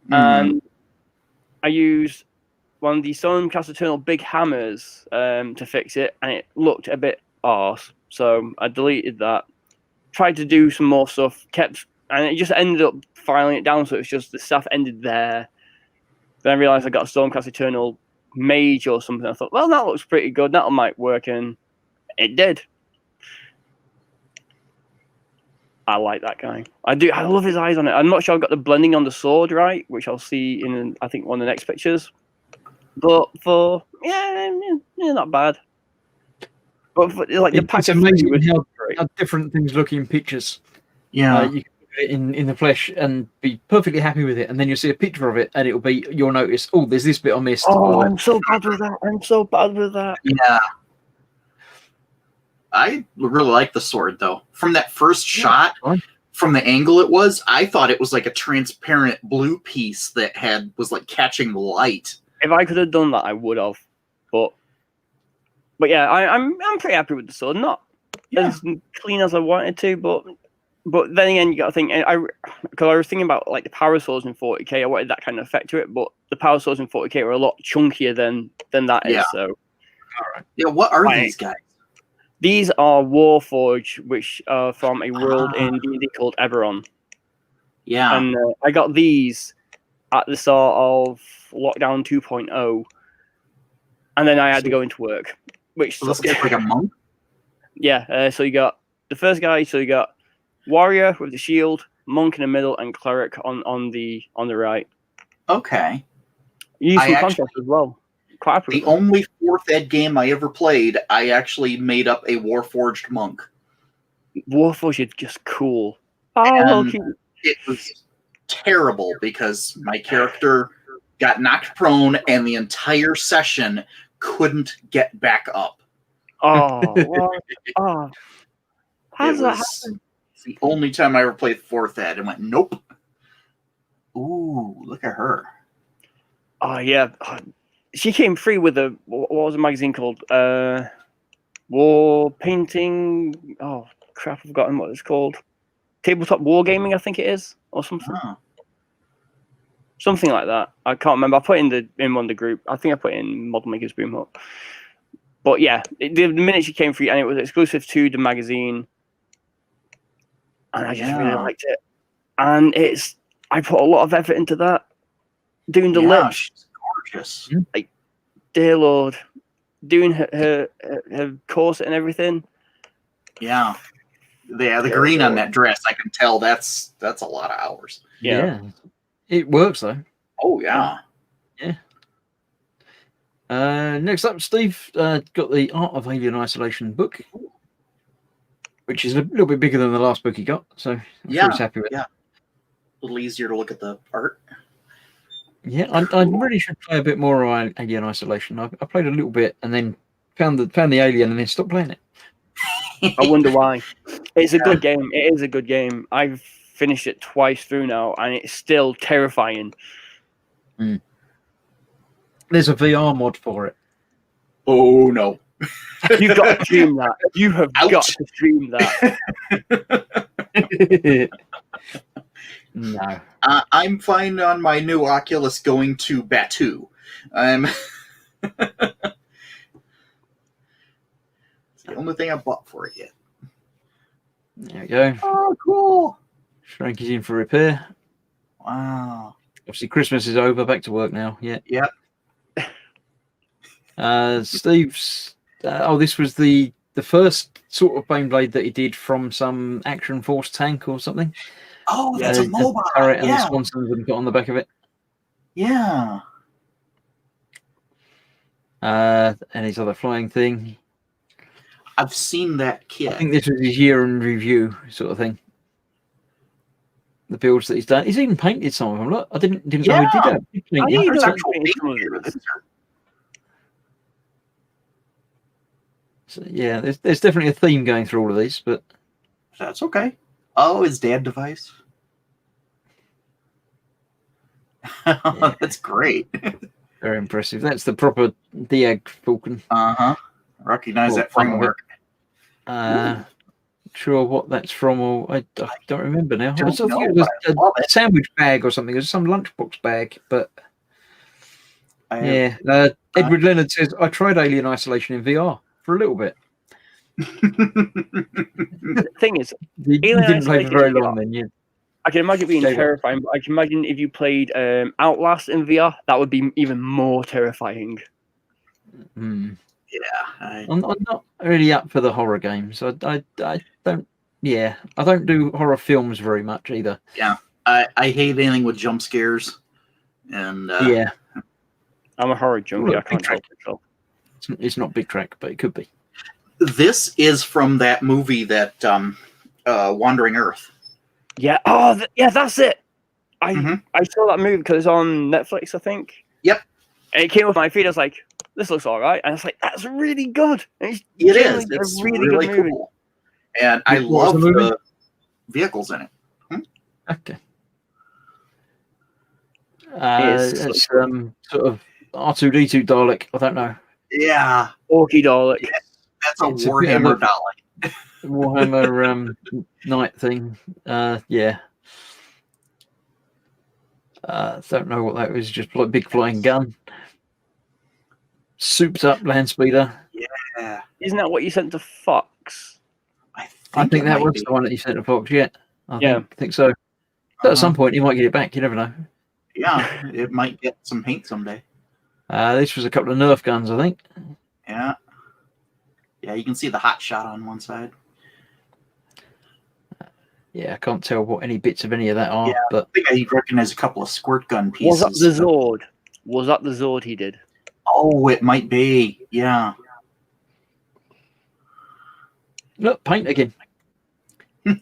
And I used one of the Stormcast Eternal big hammers to fix it, and it looked a bit arse. So I deleted that. Tried to do some more stuff, and it just ended up filing it down, so it's just the stuff ended there. Then I realised I got a Stormcast Eternal Mage or something. I thought, well, that looks pretty good. That might work, and it did. I like that guy. I do. I love his eyes on it. I'm not sure I've got the blending on the sword right, which I'll see in I think one of the next pictures. But not bad. But the pack,
it's amazing how different things look in pictures.
Yeah,
you can put it in the flesh and be perfectly happy with it, and then you'll see a picture of it, and it'll be you'll notice. Oh, there's this bit I missed.
Oh, I'm so bad with that.
Yeah. I really like the sword though. From that first shot, from the angle it was, I thought it was like a transparent blue piece that was like catching the light.
If I could have done that, I would have. But yeah, I'm pretty happy with the sword. Not as clean as I wanted to, but But then again, you got to think. Because I was thinking about like the power swords in 40k. I wanted that kind of effect to it, but the power swords in 40k are a lot chunkier than that is. So,
all right. Yeah, what are these guys?
These are Warforged, which are from a world in D&D called Eberron.
Yeah,
and I got these at the start of Lockdown 2.0, and then I had to go into work. Which
so this guy's like a monk.
Yeah. So you got the first guy. So you got warrior with the shield, monk in the middle, and cleric on the right.
Okay.
You use some contrast as well. Quite
the only 4th ed game I ever played, I actually made up a Warforged monk.
Warforged is just cool.
And it was terrible because my character got knocked prone and the entire session couldn't get back up.
Oh, what? Oh. How's that happen?
It's the only time I ever played 4th ed and went, nope. Ooh, look at her.
Oh, yeah. She came free with what was the magazine called? War Painting. Oh, crap, I've forgotten what it's called. Tabletop Wargaming, I think it is, or something.
Oh.
Something like that. I can't remember. I put in one of the group. I think I put in Model Makers Boom Up. But yeah, the minute she came free, and it was exclusive to the magazine, and I just really liked it. And I put a lot of effort into that. Doing the lips.
She's gorgeous.
Like, dear Lord. Doing her corset and everything.
Yeah. The green on that dress, I can tell that's a lot of hours.
Yeah. It works though.
Oh yeah.
Yeah. Next up, Steve got the Art of Alien Isolation book, which is a little bit bigger than the last book he got, so I'm sure he's happy with it.
Yeah. A little easier to look at the art.
Yeah, I really should play a bit more on Alien Isolation. I played a little bit and then found the alien and then stopped playing it.
I wonder why. It's a good game. It is a good game. I've finished it twice through now, and it's still terrifying.
Mm. There's a VR mod for it.
Oh no!
You've got to stream that. You have got to stream that.
No.
I'm fine on my new Oculus going to Batu. It's the only thing I bought for it yet.
There we go.
Oh, cool.
Frankie's in for repair.
Wow.
Obviously, Christmas is over. Back to work now. Yeah.
Yep.
Steve's. This was the first sort of Baneblade that he did from some Action Force tank or something.
Oh, that's a mobile.
The turret and the sponsons and put on the back of it.
Yeah.
And his other flying thing.
I've seen that kit.
I think this was his year in review sort of thing. The builds that he's done. He's even painted some of them. Look, I didn't know he did that. So, yeah, there's definitely a theme going through all of these, but
that's okay. Oh, his dad device. That's great.
Very impressive. That's the proper Diag Falcon.
Recognize that framework.
Sure what that's from, or I don't remember now. I think it was a sandwich bag or something. It was some lunchbox bag, but Edward Leonard says, I tried Alien Isolation in VR for a little bit.
The thing is,
he didn't play for very long then, yeah.
I can imagine it being terrifying, but I can imagine if you played Outlast in VR, that would be even more terrifying.
Mm.
Yeah,
I'm not really up for the horror games. I don't. Yeah, I don't do horror films very much either.
Yeah, I hate anything with jump scares, and
I'm a horror junkie. I can't help myself.
It's not Big Track, but it could be.
This is from that movie that Wandering Earth.
Yeah. Oh, that's it. I saw that movie because it's on Netflix, I think.
Yep.
And it came off my feed. I was like, this looks all right. And it's like, that's really good. And
it is. It's a really good movie. Cool. And I love the vehicles in it.
Okay. It's sort of R2D2 Dalek. I don't know.
Yeah.
Orky Dalek.
Yeah. That's a Warhammer Dalek.
Warhammer night thing. Yeah. Don't know what that was. Just like big flying gun. Souped up land speeder.
Yeah.
Isn't that what you sent to Fox?
I think
it
that
might
was
be.
the one that you sent to Fox. Yeah. I
Yeah.
think so. But at some point, you might get it back. You never know.
Yeah, it might get some paint someday.
This was a couple of Nerf guns, I think.
Yeah. Yeah, you can see the hot shot on one side.
Yeah, I can't tell what any bits of any of that are.
Yeah,
but
I think I recognize a couple of squirt gun pieces.
Was that the Zord? Was that the Zord he did?
Oh, it might be. Yeah.
Look, paint again.
This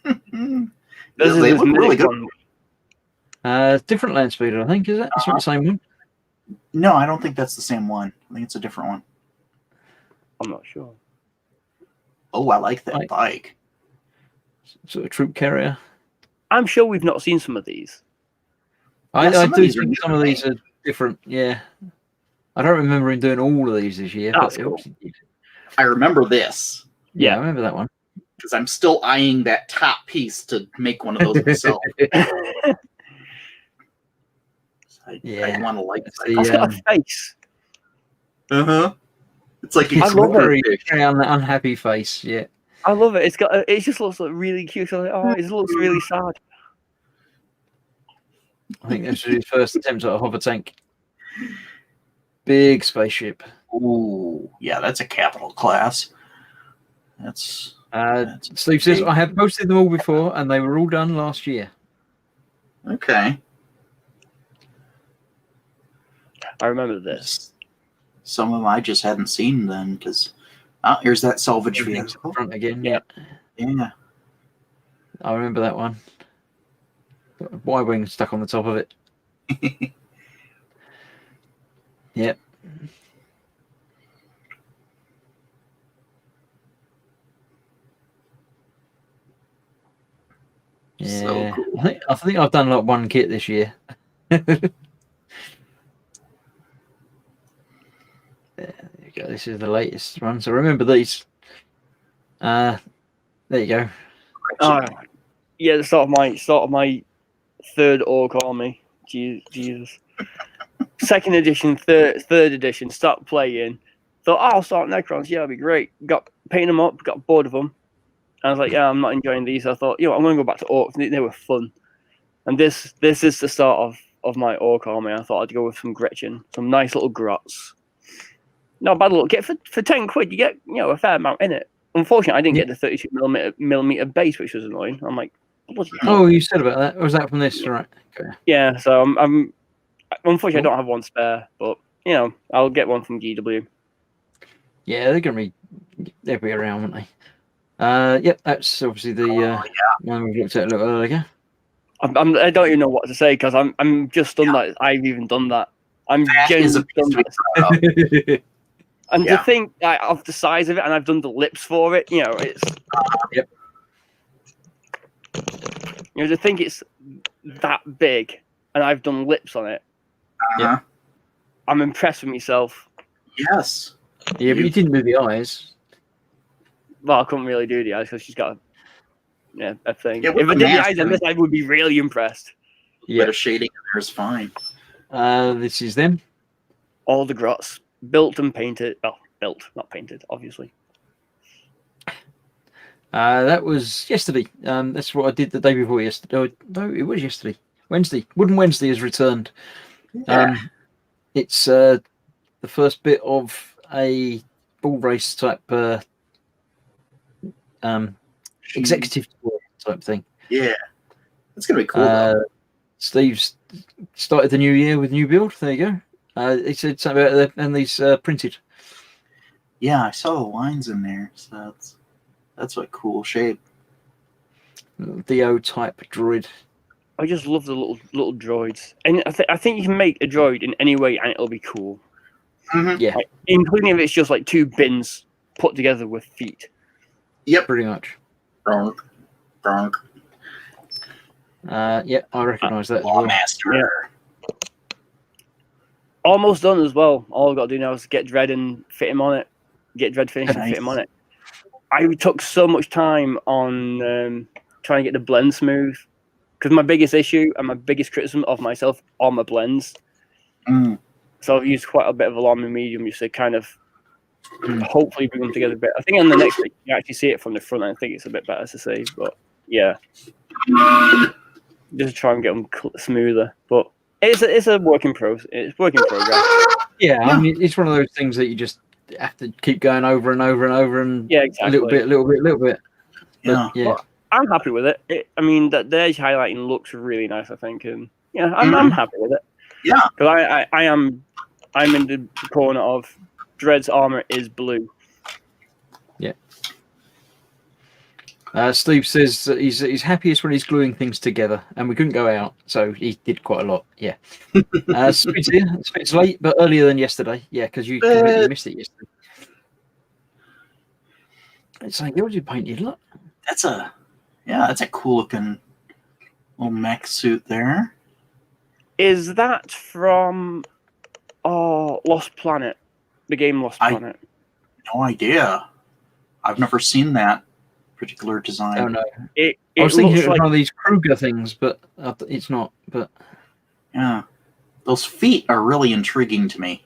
They
is his
look really
minute
good.
one.
Different land speeder, I think, is it? It's not the same one.
No, I don't think that's the same one. I think it's a different one.
I'm not sure.
Oh, I like that
Right.
bike.
Sort of troop carrier.
I'm sure we've not seen some of these.
I
some of
do
these are
think some of these are different. Yeah. I don't remember him doing all of these this year.
That's
but
cool.
obviously did.
I remember this
Yeah,
Yeah.
I remember that one.
because I'm still eyeing that top piece to make one of those myself.
Yeah.
I want to like
That's
that.
the,
That's got a face.
Uh-huh. It's like
It's
a
got a very,
fish.
very unhappy face. Yeah.
I love it. It's got. It just looks like really cute. So like, oh, it looks really sad.
I think this was his first attempt at a hover tank. Big spaceship.
Ooh, yeah, that's a capital class. That's
Steve says, I have posted them all before and they were all done last year.
okay.
I remember this.
Some of them I just hadn't seen then because here's that salvage
Everything's
vehicle.
up front again.
Yeah.
Yeah.
I remember that one. Y-wing stuck on the top of it. Yep. Yeah,
So cool.
I think I've done like one kit this year. There you go. This is the latest one. So remember these. There you go.
Oh, yeah, the start of my third Orc army. Jesus. Second edition, third edition. Start playing. Thought, oh, I'll start Necrons. Yeah, it'll be great. Got painting them up. Got bored of them. I was like, yeah, I'm not enjoying these. I thought, I'm going to go back to Orcs. They were fun. And this is the start of my Orc army. I thought I'd go with some Gretchen, some nice little grots. Not a bad little kit for 10 quid. You get a fair amount in it. Unfortunately, I didn't get the 32 millimeter base, which was annoying. I'm like, bloody hell.
Oh, you said about that. Was that from this? Right. Okay.
Yeah. So I'm unfortunately I don't have one spare, but I'll get one from GW.
Yeah, they'll be around, won't they? Yep, that's obviously the one we looked at a little earlier.
I don't even know what to say because I'm just stunned that I've even done that. I'm genuinely stunned. And to think of the size of it, and I've done the lips for it, it's.
Yep.
To think it's that big, and I've done lips on it.
Yeah.
I'm impressed with myself.
Yes.
Yeah, but you didn't do the eyes.
Well, I couldn't really do the eyes because she's got a thing.
Yeah,
If
with
I
the
did the
mask,
eyes on this, I would be really impressed.
Bit of shading in there is fine.
This is them.
All the grots built and painted. Well, built, not painted, obviously.
That was yesterday. That's what I did the day before yesterday. No, it was yesterday. Wednesday. Wooden Wednesday has returned.
Yeah.
It's the first bit of a ball race type executive tour type thing.
Yeah. It's going to be cool, though.
Steve's started the new year with new build. There you go. He said something about that, and these printed.
Yeah, I saw the lines in there, so that's a cool shape.
Dio type droid.
I just love the little droids, and I think you can make a droid in any way, and it'll be cool.
Mm-hmm.
Yeah,
Including if it's just like two bins put together with feet.
Yep.
pretty much.
Gronk. Gronk.
Yeah, I recognise that as well.
Lawmaster.
Yeah. Almost done as well. All I've got to do now is get Dread and fit him on it. Get Dread finished and fit him on it. I took so much time on trying to get the blend smooth, because my biggest issue and my biggest criticism of myself are my blends. So I've used quite a bit of alarming medium just to kind of hopefully bring them together a bit. I think on the next week you actually see it from the front. I think it's a bit better to see, but yeah, just try and get them smoother. But it's a work in progress. It's work in progress.
Yeah, I mean, it's one of those things that you just have to keep going over and over and over, and
exactly.
a little bit. But, yeah.
Well, I'm happy with it. I mean, the edge highlighting looks really nice, I think, and yeah, I'm happy with it.
Yeah,
because I'm in the corner of Dread's armor is blue.
Yeah. Steve says that he's happiest when he's gluing things together, and we couldn't go out, so he did quite a lot. Yeah. Spid's here. Spid's late, but earlier than yesterday. Yeah, because you completely missed it yesterday. It's like yours you painted. Look.
that's a cool looking little mech suit there.
Is that from Lost Planet? The game Lost Planet?
No idea. I've never seen that particular design.
Oh no.
It
I was thinking it was
like
one of these Kruger things, but it's not. But
yeah, those feet are really intriguing to me.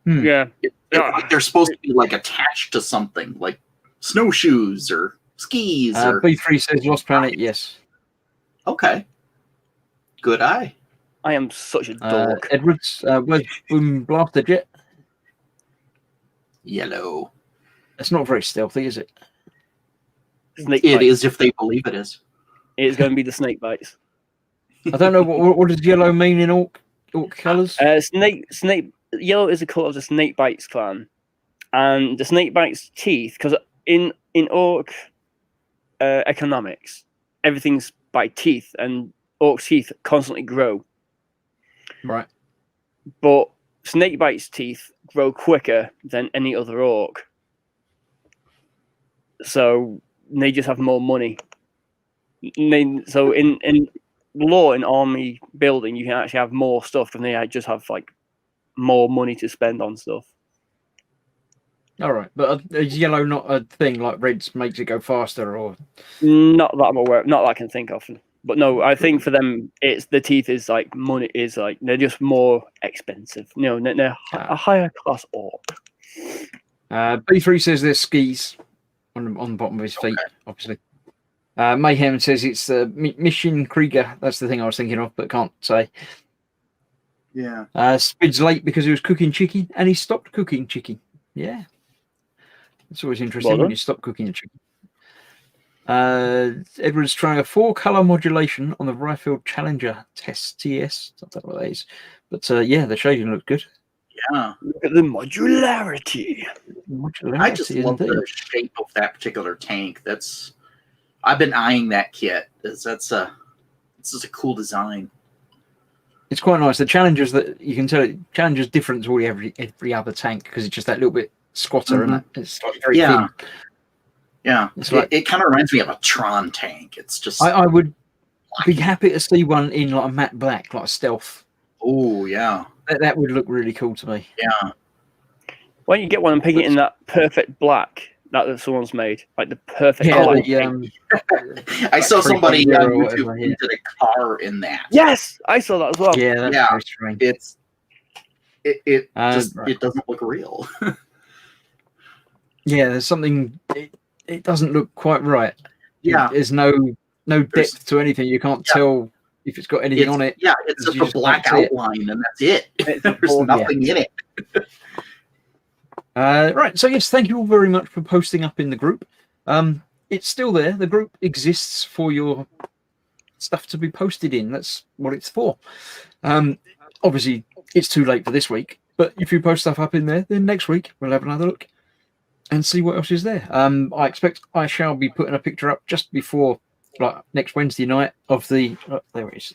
Yeah.
Like they're supposed to be like attached to something, like snowshoes or skis. Or
B3 says Lost Planet. Yes.
Okay. Good eye.
I am such a dork.
Edwards, where's Boom Blaster Jet?
Yellow.
It's not very stealthy, is it?
It is if they believe it is.
It's going to be the snake bites.
I don't know what does yellow mean in orc colours.
Snake yellow is the colour of the snake bites clan, and the snake bites teeth. Because in orc economics, everything's by teeth, and orc teeth constantly grow.
Right.
But Snakebites teeth grow quicker than any other orc. So they just have more money. So in law, in army building, you can actually have more stuff, and they just have like more money to spend on stuff.
All right, but is yellow not a thing like reds makes it go faster, or
not that I'm aware, not that I can think of. But no, I think for them, it's the teeth is like money is like they're just more expensive. You know, they're a higher class orc.
B3 says there's skis on the bottom of his feet, obviously. Mayhem says it's Mission Krieger. That's the thing I was thinking of, but can't say.
Yeah.
Spid's late because he was cooking chicken, and he stopped cooking chicken. Yeah. It's always interesting when you stop cooking chicken. Edward's trying a 4-color modulation on the Rifle Challenger test TS. I don't know what that is, but yeah, the shading looks good.
Yeah,
look at the modularity.
I just love the shape of that particular tank. I've been eyeing that kit. This is a cool design.
It's quite nice. The Challengers that you can tell, Challenger's different to every other tank because it's just that little bit squatter and it's like very thin.
Yeah, it kind of reminds me of a Tron tank. It's just
I would be happy to see one in like a matte black, like a stealth.
Oh yeah,
that would look really cool to me.
Yeah.
Why don't you get one and pick it in that perfect black that someone's made, like the perfect black?
I saw somebody on YouTube who did a car in that.
Yes, I saw that as well.
Yeah, that's very strange.
It doesn't look real.
Yeah, there's something. It doesn't look quite right.
Yeah,
there's no depth to anything. You can't tell if it's got anything on it.
Yeah, it's just a black outline, and that's it. There's nothing in it.
Right. So yes, thank you all very much for posting up in the group. It's still there. The group exists for your stuff to be posted in. That's what it's for. Obviously, it's too late for this week, but if you post stuff up in there, then next week we'll have another look and see what else is there. I expect I shall be putting a picture up just before, like next Wednesday night, of the. Oh, there it is.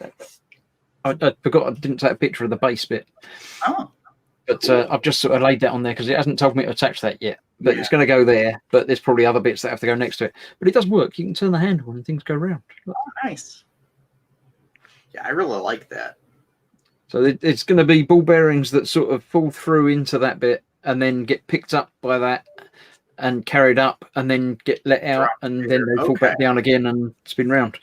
I forgot I didn't take a picture of the base bit.
Oh.
But I've just sort of laid that on there because it hasn't told me to attach that yet. But it's going to go there. But there's probably other bits that have to go next to it. But it does work. You can turn the handle and things go round.
Oh, nice. Yeah, I really like that.
So it's going to be ball bearings that sort of fall through into that bit and then get picked up by that and carried up and then get let out,
Drop
and
here.
then they fall back down again and spin round.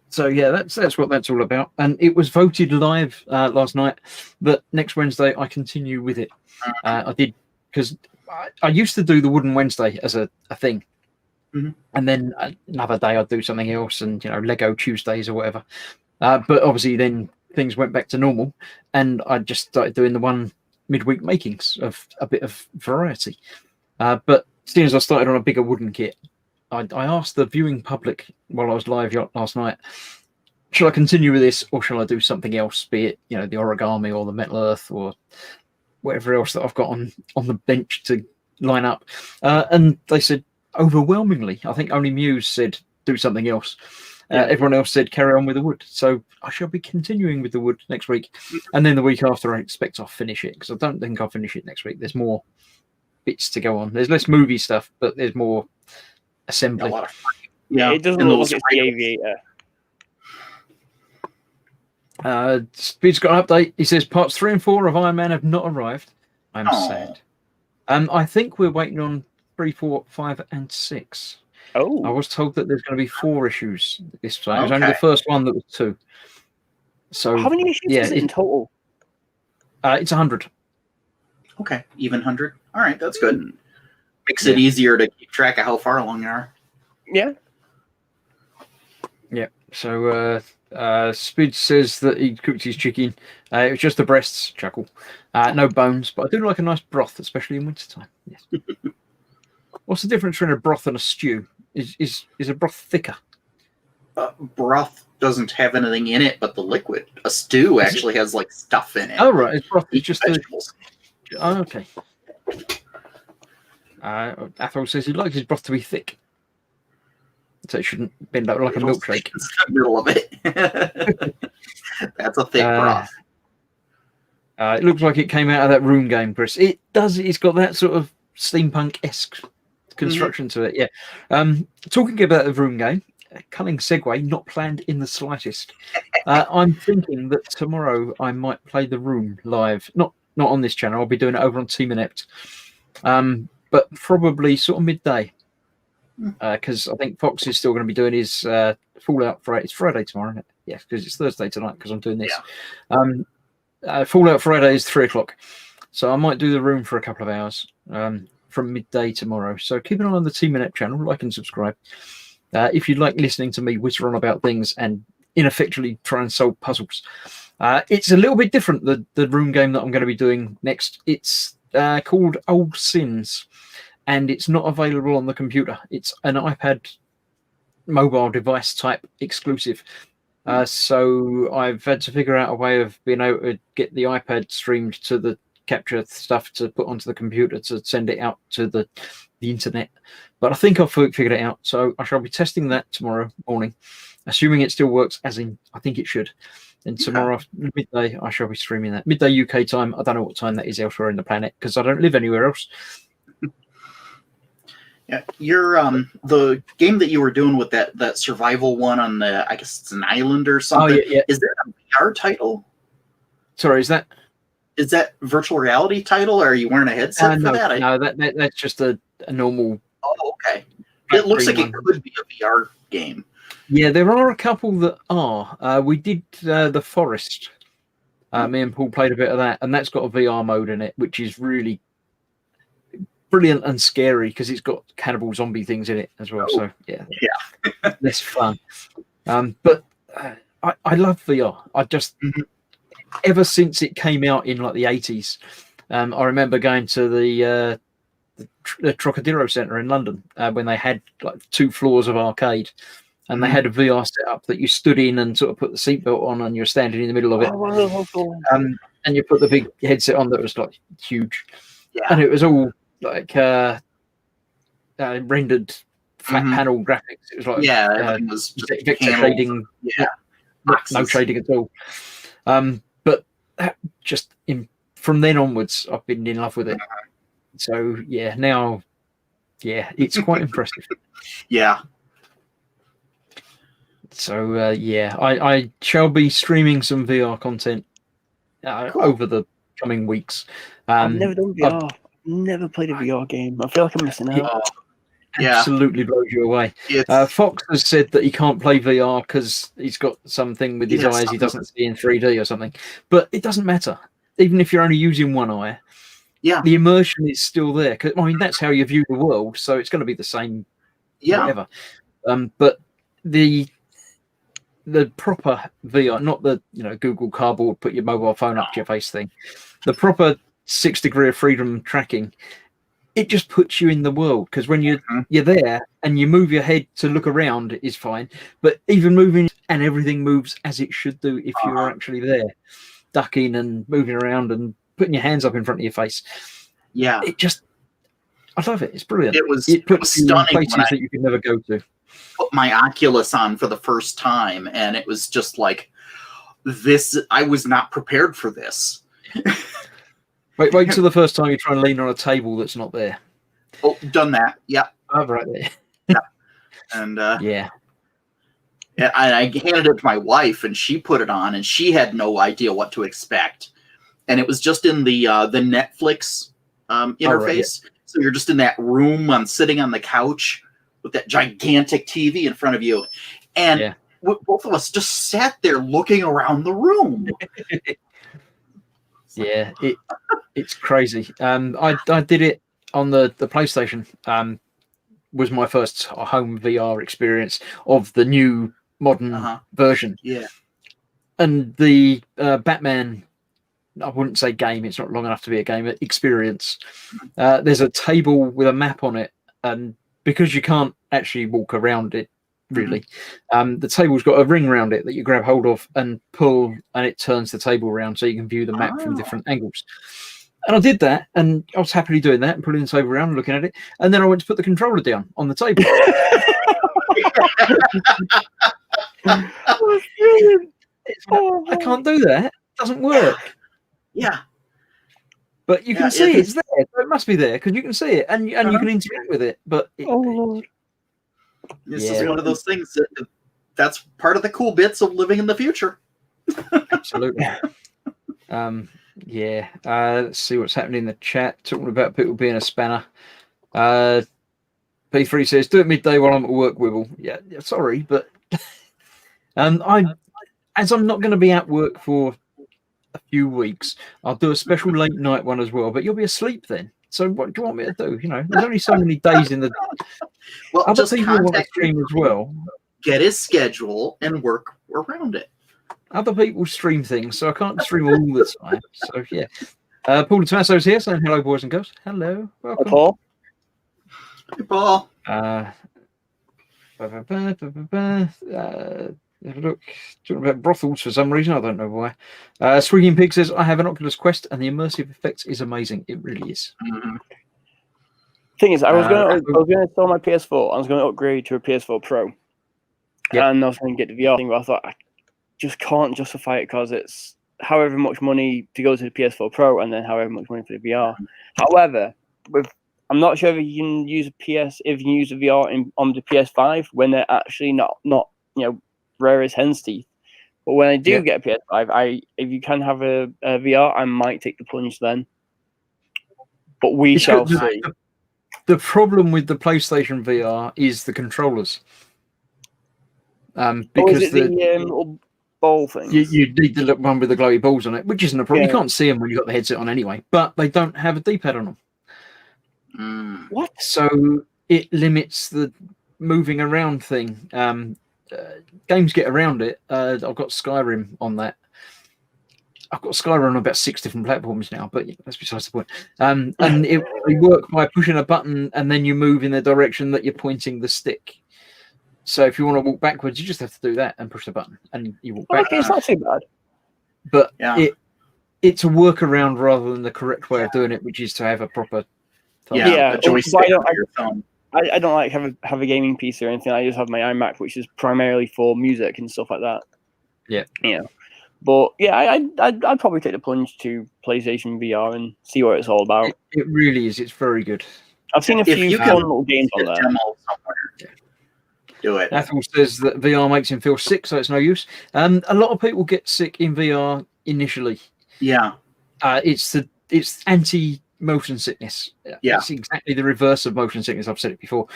So yeah, that's what that's all about. And it was voted live last night, but next Wednesday I continue with it. I did, because I used to do the Wooden Wednesday as a thing. And then another day I'd do something else, and Lego Tuesdays or whatever. But obviously then things went back to normal, and I just started doing the one midweek makings of a bit of variety. But as soon as I started on a bigger wooden kit, I asked the viewing public while I was live last night, shall I continue with this, or shall I do something else, be it the origami or the metal earth or whatever else that I've got on the bench to line up. And they said, overwhelmingly, I think only Muse said do something else. Everyone else said carry on with the wood. So I shall be continuing with the wood next week. And then the week after, I expect I'll finish it, because I don't think I'll finish it next week. There's more bits to go on. There's less movie stuff, but there's more assembly.
A lot of
it doesn't look like it's the Aviator.
Speed's got an update. He says parts 3 and 4 of Iron Man have not arrived. I'm sad. I think we're waiting on 3, 4, 5, and 6.
Oh,
I was told that there's going to be 4 issues this time. It was only the first one that was 2. So
how many issues is it in total?
It's 100.
Okay, even 100. All right, that's good. Makes it easier to keep track of how far along you are.
Yeah.
Yeah. So Speed says that he cooked his chicken. It was just the breasts, chuckle. No bones, but I do like a nice broth, especially in wintertime. Yes. What's the difference between a broth and a stew? Is a broth thicker?
Broth doesn't have anything in it but the liquid. A stew actually has like stuff in it.
Oh right, it's broth. It's just
vegetables.
Oh, okay. Athol says he likes his broth to be thick, so it shouldn't bend up like a milkshake.
It's the middle of it. That's a thick broth.
It looks like it came out of that Room game, Chris. It does. It's got that sort of steampunk-esque construction to it. Yeah. Talking about the Room game, cunning segue, not planned in the slightest. I'm thinking that tomorrow I might play the Room live. Not on this channel. I'll be doing it over on Team Inept. But probably sort of midday, because I think Fox is still going to be doing his Fallout Friday. It's Friday tomorrow, isn't it? Yeah, because it's Thursday tonight because I'm doing this. Fallout Friday is 3 o'clock, so I might do the Room for a couple of hours from midday tomorrow. So keep an eye on the Team Inept channel, like and subscribe. If you'd like listening to me whitter on about things and ineffectually try and solve puzzles. It's a little bit different, the Room game that I'm going to be doing next. It's called Old Sins, and it's not available on the computer. It's an iPad mobile device type exclusive. So I've had to figure out a way of being able to get the iPad streamed to the capture stuff to put onto the computer to send it out to the internet. But I think I've figured it out. So I shall be testing that tomorrow morning, assuming it still works, as in I think it should. And tomorrow midday, I shall be streaming that. Midday UK time. I don't know what time that is elsewhere in the planet because I don't live anywhere else.
Yeah, your the game that you were doing with that survival one on the, I guess it's an island or something.
Oh, yeah.
Is that a VR title?
Sorry, is that
virtual reality title? Or are you wearing a headset for that?
No, that's just a normal.
Oh, okay. It looks like it could be a VR game.
Yeah, there are a couple that are. We did The Forest. Me and Paul played a bit of that, and that's got a VR mode in it, which is really brilliant and scary because it's got cannibal zombie things in it as well. So yeah, less fun. But I love VR. I just ever since it came out in like the 80s, I remember going to the Trocadero Centre in London when they had like 2 floors of arcade. And they had a VR setup that you stood in and sort of put the seatbelt on, and you're standing in the middle of it. And you put the big headset on that was like huge, and it was all like rendered flat panel graphics. It was like
everything was just
vector shading, no shading at all. But that just from then onwards, I've been in love with it. So now it's quite impressive.
Yeah.
So I shall be streaming some VR content over the coming weeks.
I've never done VR. never played a VR game. I feel like I'm missing out.
Yeah.
Absolutely blows you away. Fox has said that he can't play VR because he's got something with his eyes he doesn't see in 3D or something. But it doesn't matter. Even if you're only using one eye, the immersion is still there. I mean, that's how you view the world, so it's going to be the same. Whatever. But the proper VR, not the Google Cardboard, put your mobile phone up to your face thing. The proper 6 degree of freedom tracking. It just puts you in the world, because when you're there and you move your head to look around is fine, but even moving and everything moves as it should do if you're actually there, ducking and moving around and putting your hands up in front of your face. Yeah, I love it. It's brilliant. It was stunning. Places that you could never go to.
Put my Oculus on for the first time, and it was just like this. I was not prepared for this.
Wait till the first time you try and lean on a table that's not there.
Oh, done that. Yeah.
Oh, right there.
Yeah. And I handed it to my wife, and she put it on, and she had no idea what to expect. And it was just in the Netflix interface. So you're just in that room, sitting on the couch with that gigantic TV in front of you, and both of us just sat there looking around the room.
Yeah, it's crazy. I did it on the PlayStation. Was my first home VR experience of the new modern version.
Yeah,
and the Batman. I wouldn't say game. It's not long enough to be a game. Experience. There's a table with a map on it, and because you can't actually walk around it. Really, the table's got a ring around it that you grab hold of and pull, and it turns the table around so you can view the map from different angles. And I did that, and I was happily doing that and putting the table around and looking at it. And then I went to put the controller down on the table. I can't do that. It doesn't work.
Yeah.
But you can see it's there. So it must be there because you can see it and you can interact with it. But
this is one of those things that's part of the cool bits of living in the future.
Absolutely. Let's see what's happening in the chat. Talking about people being a spanner. P3 says, do it midday while I'm at work, Wibble. Yeah, sorry, but I'm not going to be at work for a few weeks. I'll do a special late night one as well, but you'll be asleep then. So what do you want me to do? There's only so many days in the
well,
other
just
people want to stream as well.
Get his schedule and work around it.
Other people stream things, so I can't stream all the time. So yeah. Paul and Tomasso's here saying hello, boys and girls. Hello. Welcome.
Hi, Paul.
Hey, Paul.
Have a look. Talking about brothels for some reason, I don't know why. Swinging Pig says, I have an Oculus Quest and the immersive effects is amazing. It really is.
Thing is, I was going to sell my PS4. I was going to upgrade to a PS4 Pro. Yep. And I was going to get the VR thing, but I thought I just can't justify it because it's however much money to go to the PS4 Pro and then however much money for the VR. However, I'm not sure if you can use the VR on the PS5 when they're actually not rare as hen's teeth. But when I do get a PS5, if you can have a VR, I might take the plunge then. But we shall see.
The problem with the PlayStation VR is the controllers. Because
the little ball thing.
You need the one with the glowy balls on it, which isn't a problem. You can't see them when you've got the headset on anyway, but they don't have a D-pad on them.
What?
So it limits the moving around thing. Games get around it. I've got Skyrim on that. I've got Skyrim on about 6 different platforms now, but that's besides the point. And they work by pushing a button and then you move in the direction that you're pointing the stick. So if you want to walk backwards, you just have to do that and push the button and you walk backwards.
Okay, it's not too bad.
But it's a workaround rather than the correct way of doing it, which is to have a proper
thumb. I don't like have a gaming PC or anything. I just have my iMac, which is primarily for music and stuff like that.
Yeah.
But I'd probably take the plunge to PlayStation VR and see what it's all about.
It really is. It's very good.
I've seen a few fun little games on there.
Do it.
Ethel says that VR makes him feel sick, so it's no use. A lot of people get sick in VR initially.
Yeah.
It's anti motion sickness.
Yeah.
It's exactly the reverse of motion sickness. I've said it before.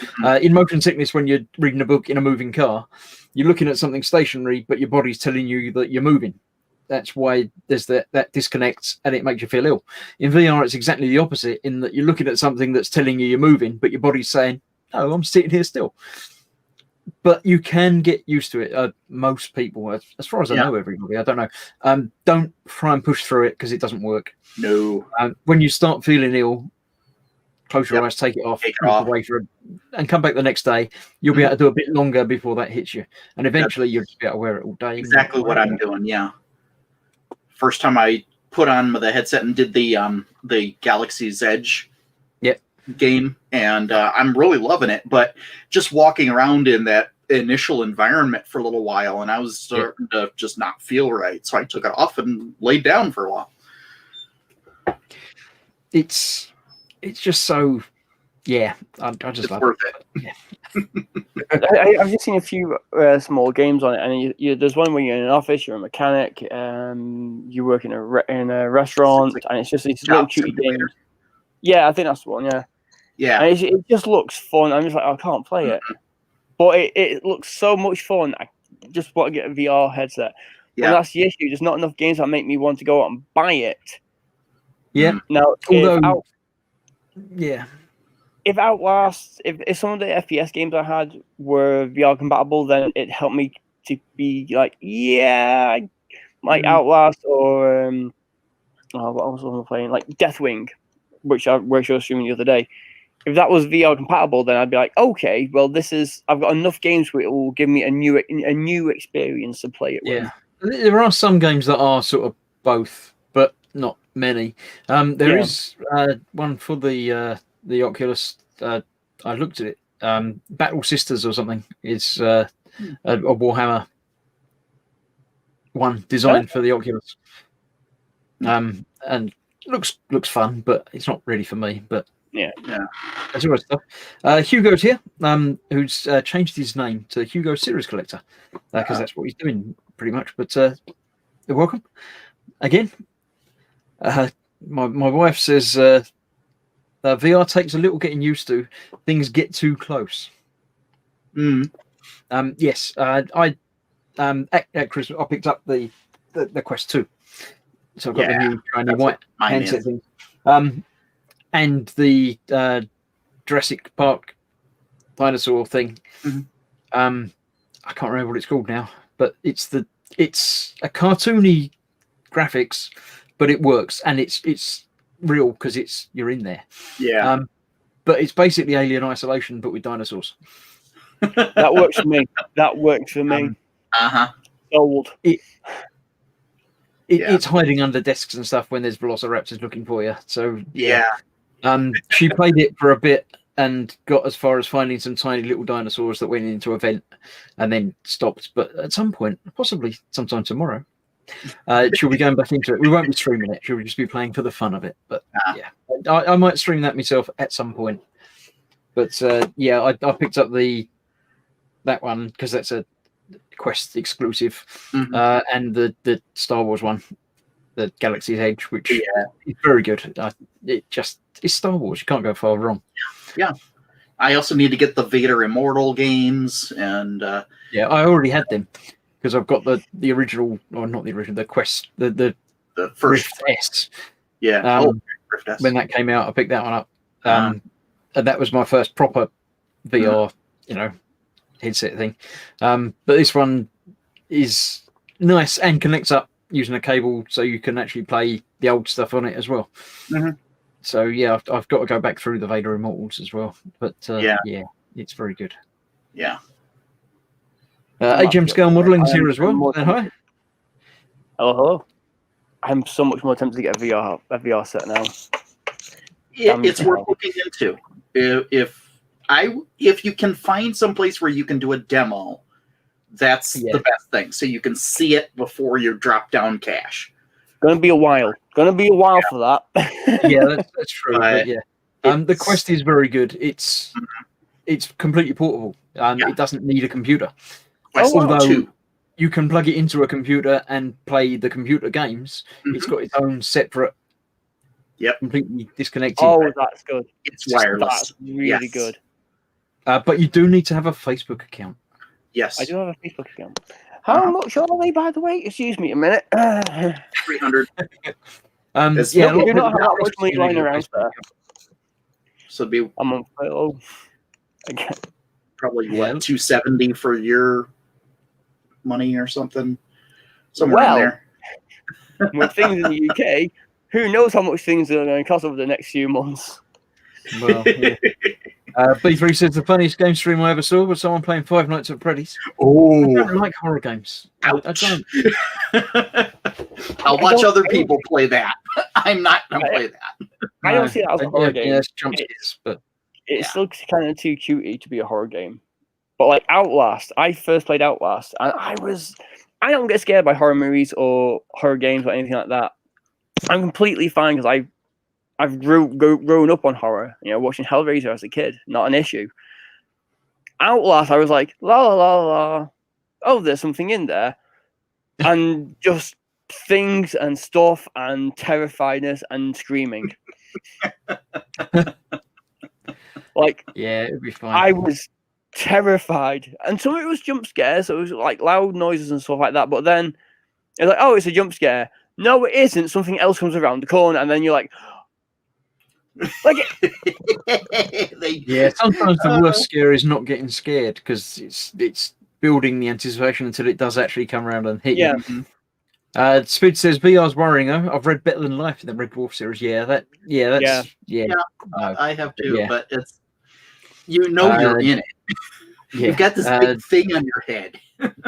In motion sickness, when you're reading a book in a moving car, you're looking at something stationary, but your body's telling you that you're moving. That's why there's that disconnect, and it makes you feel ill. In VR, it's exactly the opposite, in that you're looking at something that's telling you you're moving, but your body's saying, "No, I'm sitting here still." But you can get used to it. Most people, as far as I know, everybody, I don't know, don't try and push through it because it doesn't work.
No.
When you start feeling ill, close your eyes, take it off, walk away for and come back the next day. You'll be able to do a bit longer before that hits you, and eventually you'll just be able to wear it all day.
Exactly what I'm doing. Yeah. First time I put on the headset and did the Galaxy's Edge game, and I'm really loving it. But just walking around in that initial environment for a little while, and I was starting to just not feel right, so I took it off and laid down for a while.
It's just so I just love
worth
it.
Yeah. I've just seen a few small games on it, and there's one where you're in an office, you're a mechanic, you work in a restaurant, and it's just these little cutie games. Yeah, I think that's the one. Yeah, and it just looks fun. I'm just like, I can't play it, but it looks so much fun. I just want to get a VR headset. Yeah, that's the issue. There's not enough games that make me want to go out and buy it.
Yeah.
Now, if
Outlast,
if some of the FPS games I had were VR compatible, then it helped me to be like, Outlast or what was I playing? Like Deathwing, which I was streaming the other day. If that was VR compatible, then I'd be like, okay, well, I've got enough games where it will give me a new experience to play it with.
Yeah, there are some games that are sort of both, but not many. There is one for the Oculus. I looked at it. Battle Sisters or something. It's a Warhammer one designed for the Oculus. And looks fun, but it's not really for me. But that's all right stuff. Hugo's here, who's changed his name to Hugo Series Collector because that's what he's doing pretty much. But you're welcome again. My wife says VR takes a little getting used to. Things get too close. Yes, I at Christmas I picked up the Quest 2, so I've got the new shiny white handset thing, and the Jurassic Park dinosaur thing. I can't remember what it's called now, but it's a cartoony graphics, but it works, and it's real because you're in there. But it's basically Alien Isolation but with dinosaurs.
That works for me. Old.
It's hiding under desks and stuff when there's velociraptors looking for you. So she played it for a bit and got as far as finding some tiny little dinosaurs that went into a vent and then stopped. But at some point, possibly sometime tomorrow, she'll be going back into it. We won't be streaming it. She'll just be playing for the fun of it. But I might stream that myself at some point. But I picked up that one because that's a Quest exclusive, and the Star Wars one, the Galaxy's Edge, which is very good. It's Star Wars. You can't go far wrong.
Yeah. I also need to get the Vader Immortal games, and
I already had them because I've got the original, or not the original, the Quest, the
first
Rift S.
Rift S.
When that came out, I picked that one up, and that was my first proper VR, headset thing. But this one is nice and connects up using a cable, so you can actually play the old stuff on it as well. So I've got to go back through the Vader Immortals as well. But it's very good. AGM Scale Modeling's here as well. Hi.
Hello. I'm so much more tempted to get a VR set now.
It's worth looking into. If you can find some place where you can do a demo, that's the best thing. So you can see it before you drop down cash.
Gonna be a while for that.
That's true. But the Quest is very good. It's completely portable. It doesn't need a computer. Although you can plug it into a computer and play the computer games. It's got its own separate
Yep.
completely disconnected.
Oh, that's good.
It's wireless.
That's really
Yes.
good.
But you do need to have a Facebook account.
Yes.
I do have a Facebook account. How much are they, by the way? Excuse me a minute.
300. It's
Yeah,
no-
I do not have that
people
much money
need
lying
a
around
Facebook
there.
account.
So it'd be
I'm on oh, again.
probably
Yeah.
what, 270 for your money or something, somewhere in
Well,
there.
with things in the UK, who knows how much things are going to cost over the next few months?
Well, yeah. B3 says the funniest game stream I ever saw was someone playing Five Nights at Freddy's. I
Oh,
don't like horror games. I don't.
I'll watch other people play that. I'm not gonna play that.
I don't see that as a horror game.
Yeah, it's jump scares, but
It's still kind of too cutey to be a horror game. But like Outlast, I first played Outlast, and I don't get scared by horror movies or horror games or anything like that. I'm completely fine because I've grown up on horror, watching Hellraiser as a kid, not an issue. Outlast, I was like, la la la la, oh, there's something in there, and just things and stuff and terrifiedness and screaming. Like,
yeah, it'd be fine.
I was terrified, and some of it was jump scares, so it was like loud noises and stuff like that. But then it's like, oh, it's a jump scare. No, it isn't. Something else comes around the corner, and then you're like.
Yeah, sometimes the worst scare is not getting scared because it's building the anticipation until it does actually come around and hit you. Speed says VR's worrying. I've read Better Than Life in the Red Dwarf series.
I have too,
Yeah.
but it's you're in it.
Yeah,
You've got this big thing on your head.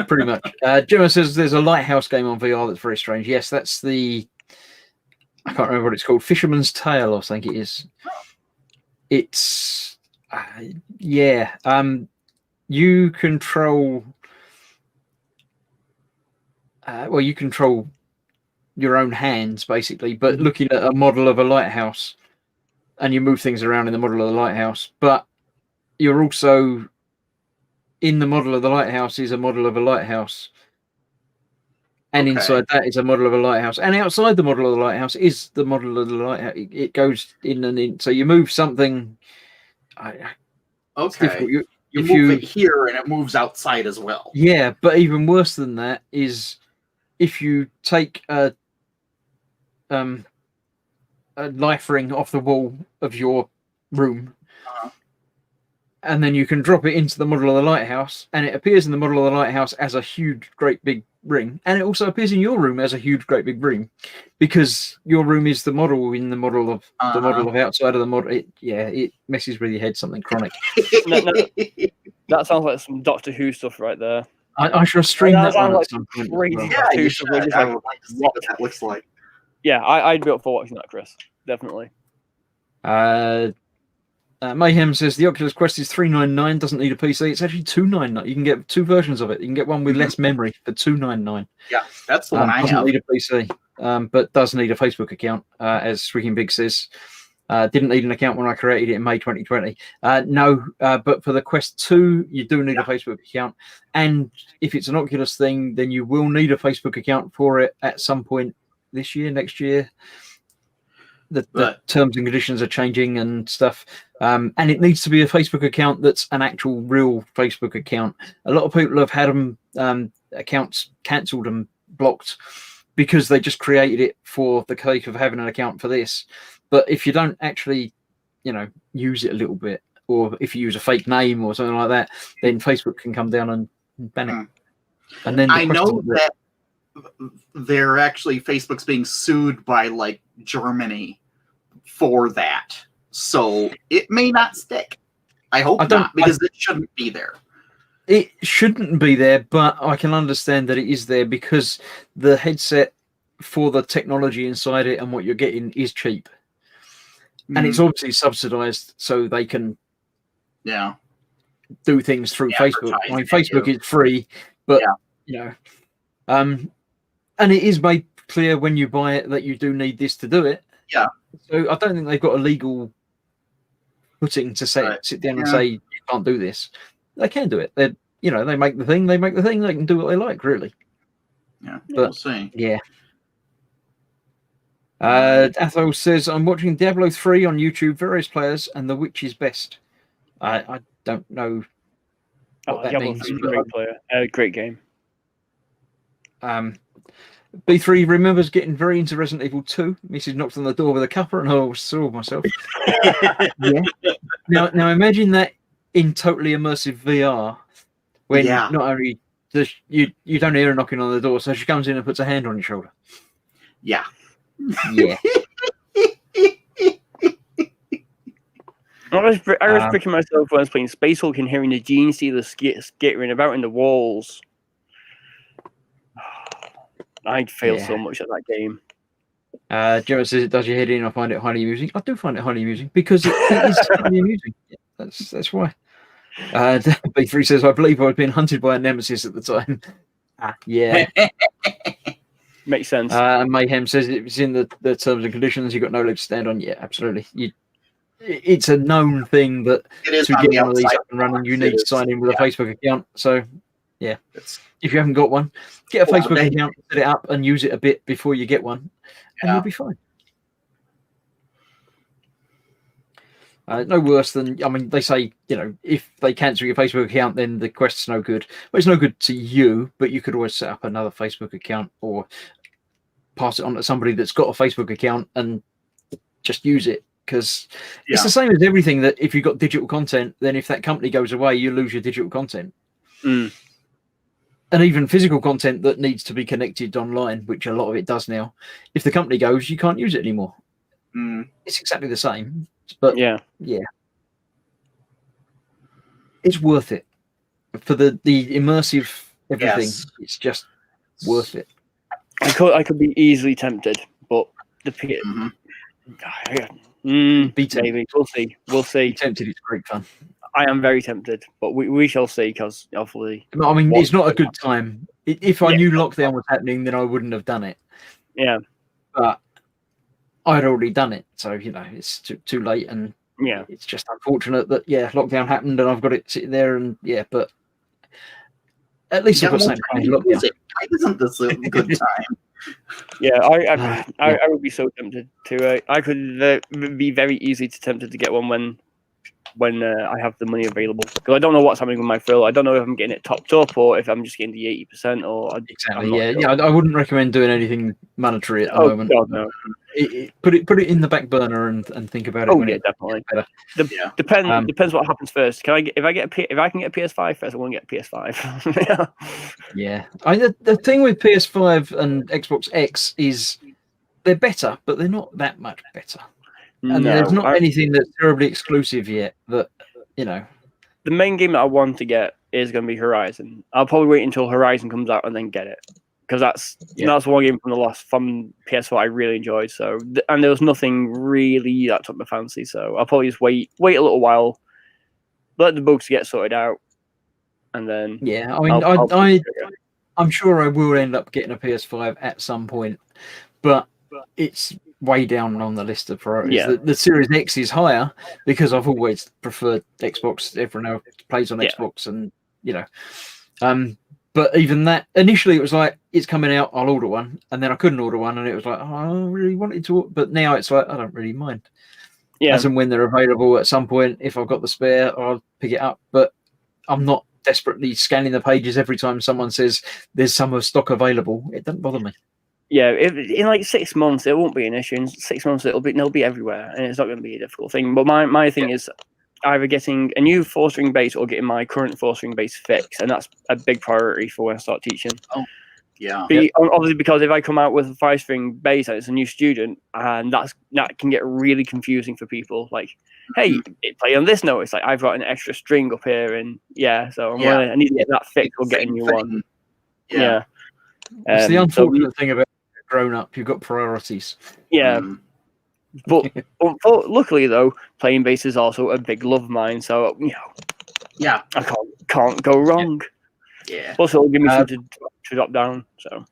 pretty much. Gemma says there's a lighthouse game on VR that's very strange. Yes, that's the. I can't remember what it's called. Fisherman's Tale, I think it is. It's you control. You control your own hands basically, but looking at a model of a lighthouse, and you move things around in the model of the lighthouse. But you're also in the model of the lighthouse is a model of a lighthouse. And inside that is a model of a lighthouse. And outside the model of the lighthouse is the model of the lighthouse. It goes in and in. So you move something.
Okay. You move it here and it moves outside as well.
Yeah, but even worse than that is if you take a life ring off the wall of your room, and then you can drop it into the model of the lighthouse, and it appears in the model of the lighthouse as a huge, great big ring, and it also appears in your room as a huge, great big ring, because your room is the model in the model of the model of outside of the model. It messes with your head, something chronic.
That sounds like some Doctor Who stuff right there.
I should stream that one
like
at some point.
crazy
Yeah, you should. I would like to see what that looks like.
Yeah, I'd be up for watching that, Chris. Definitely.
Mayhem says the Oculus Quest is $399, doesn't need a PC. It's actually $299. You can get two versions of it. You can get one with less memory for $299.
Yeah, that's the one I have.
Doesn't need a PC, but does need a Facebook account, as Freaking Big says. Didn't need an account when I created it in May 2020. No, but for the Quest 2, you do need a Facebook account. And if it's an Oculus thing, then you will need a Facebook account for it at some point this year, next year. The terms and conditions are changing and stuff. And it needs to be a Facebook account that's an actual real Facebook account. A lot of people have had them accounts cancelled and blocked because they just created it for the sake of having an account for this. But if you don't actually, use it a little bit, or if you use a fake name or something like that, then Facebook can come down and ban it. And then
I know that they're actually Facebook's being sued by like Germany for that, so it may not stick. I hope not, because it shouldn't be there.
It shouldn't be there, but I can understand that it is there because the headset for the technology inside it and what you're getting is cheap. And it's obviously subsidized so they can do things through Facebook. I mean, Facebook is free, but and it is made clear when you buy it that you do need this to do it.
Yeah.
So I don't think they've got a legal footing to sit down and say you can't do this. They can do it. They they make the thing. They can do what they like, really.
Yeah,
but
we'll see.
Yeah. Athos says, I'm watching Diablo 3 on YouTube, various players, and The Witch is best. I don't know what that
Diablo
means.
3 is a great player. Great game.
B3 remembers getting very into Resident Evil 2. Mrs. knocked on the door with a cuppa and I saw myself. Yeah. Now imagine that in totally immersive VR when not only does you don't hear her knocking on the door, so she comes in and puts a hand on your shoulder.
Yeah.
Yeah.
I was picking myself when I was playing Space Hulk and hearing the Gene Stealer skittering about in the walls. I'd fail so much at that game.
Gemma says it does your head in. I find it highly amusing. I do find it highly amusing because it is highly amusing. That's why. B3 says, I believe I was being hunted by a nemesis at the time. Yeah.
Makes sense.
Mayhem says it's in the terms and conditions. You've got no leg to stand on. Yeah, absolutely. It's a known thing that to get one of these up and running, you need to sign in with a Facebook account. So, yeah, if you haven't got one, get a Facebook account, set it up, and use it a bit before you get one, and you'll be fine. No worse than, I mean, they say, if they cancel your Facebook account, then the quest's no good. Well, it's no good to you, but you could always set up another Facebook account or pass it on to somebody that's got a Facebook account and just use it. Because it's the same as everything, that if you've got digital content, then if that company goes away, you lose your digital content. And even physical content that needs to be connected online, which a lot of it does now, if the company goes, you can't use it anymore. It's exactly the same. But yeah, it's worth it for the immersive everything. It's just worth it.
I could be easily tempted, but the maybe we'll see.
Tempted, it's great fun.
I am very tempted, but we shall see, because hopefully.
I mean, it's not a good time. If I knew lockdown was happening, then I wouldn't have done it. Yeah, but I'd already done it, so it's too late, and it's just unfortunate that lockdown happened and I've got it sitting there, and but at least I've got something to lockdown.
Isn't this a good time?
I would be so tempted to. I could be very easily tempted to get one when I have the money available, because I don't know what's happening with my fill. I don't know if I'm getting it topped up or if I'm just getting the 80% or
exactly. Sure. I wouldn't recommend doing anything monetary at the moment.
God, no.
Put it in the back burner and think about it.
Definitely. Depends what happens first. If I can get a PS5 first, I want to get a PS5.
The thing with PS5 and Xbox X is they're better, but they're not that much better. And there's not anything that's terribly exclusive yet. That the
main game that I want to get is going to be Horizon. I'll probably wait until Horizon comes out and then get it, because that's one game from PS4 I really enjoyed. So, and there was nothing really that took my fancy. So I'll probably just wait a little while, let the bugs get sorted out, and then
I'm sure I will end up getting a PS5 at some point, but it's way down on the list of priorities. The Series X is higher because I've always preferred Xbox. Everyone else plays on Xbox, and but even that, initially it was like, it's coming out, I'll order one, and then I couldn't order one, and it was like, I really wanted to, but now it's like, I don't really mind. As and when they're available at some point, if I've got the spare, I'll pick it up, but I'm not desperately scanning the pages every time someone says there's some of stock available. It doesn't bother me.
In like 6 months, it won't be an issue. In 6 months, they'll be everywhere, and it's not going to be a difficult thing. But my thing is either getting a new 4-string bass or getting my current 4-string bass fixed, and that's a big priority for when I start teaching. Obviously, because if I come out with a 5-string bass and it's a new student, and that can get really confusing for people. Like, hey, play on this note. It's like, I've got an extra string up here, and so I need to get that fixed or get a new one.
It's the unfortunate thing about grown up. You've got priorities.
But luckily though, playing bass is also a big love of mine. So I can't go wrong. Also, it'll give me something to drop down. So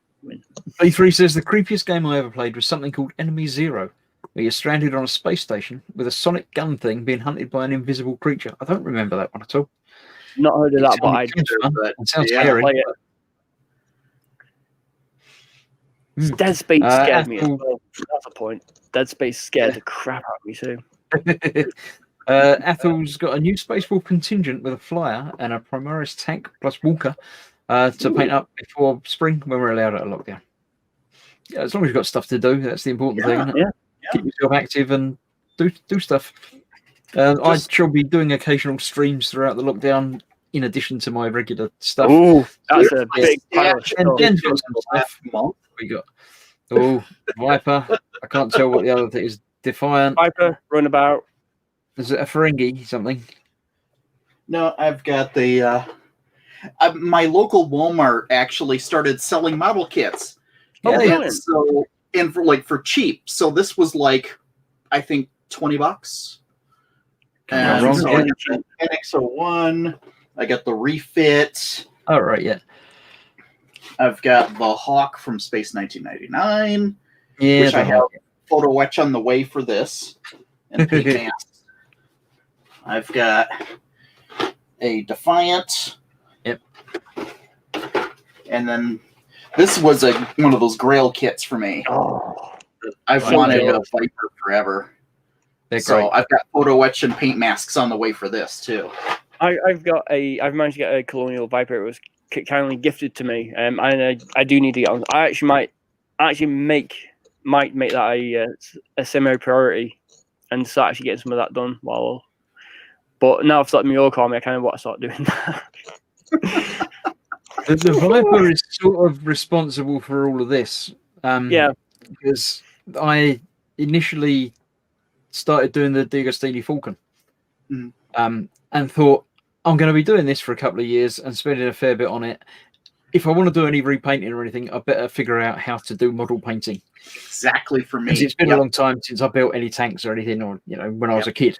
B3 says the creepiest game I ever played was something called Enemy Zero, where you're stranded on a space station with a sonic gun thing being hunted by an invisible creature. I don't remember that one at all.
Not heard of that, but
it sounds scary.
Dead Space scared me as
Athel,
well. That's a point. Dead Space scared the crap out of me too.
Athel's got a new Space Wolf contingent with a flyer and a Primaris tank plus Walker to paint up before spring when we're allowed out of lockdown. Yeah, as long as you've got stuff to do, that's the important thing, isn't it?
Yeah.
Keep yourself active and do stuff. I shall be doing occasional streams throughout the lockdown in addition to my regular stuff.
Oh, that's a big pile of
And
stuff.
Jen's got some stuff. We got Viper. I can't tell what the other thing is. Defiant.
Viper, Runabout.
Is it a Ferengi something?
No, I've got the my local Walmart actually started selling model kits.
Oh,
and
brilliant.
so and for cheap. So this was like I think $20. And
wrong,
so
yeah.
I got the NX01, I got the refit.
Oh right, yeah.
I've got the Hawk from Space 1999,
Yeah,
which I have photo etch on the way for this. And paint masks. I've got a Defiant.
Yep.
And then this was one of those Grail kits for me.
Oh,
I've wanted a Viper forever.
They're
So
great.
I've got photo etch and paint masks on the way for this too.
I've managed to get a Colonial Viper. It was kindly gifted to me. And I do need to get on. I actually might make that a semi-priority and start actually getting some of that done. But now I've started my York Army, I kind of want to start doing that.
The Viper is sort of responsible for all of this.
Yeah.
Because I initially started doing the D'Agostini Falcon. And thought, I'm going to be doing this for a couple of years and spending a fair bit on it. If I want to do any repainting or anything, I better figure out how to do model painting.
Exactly for me.
Because it's been a long time since I built any tanks or anything, or when I was a kid.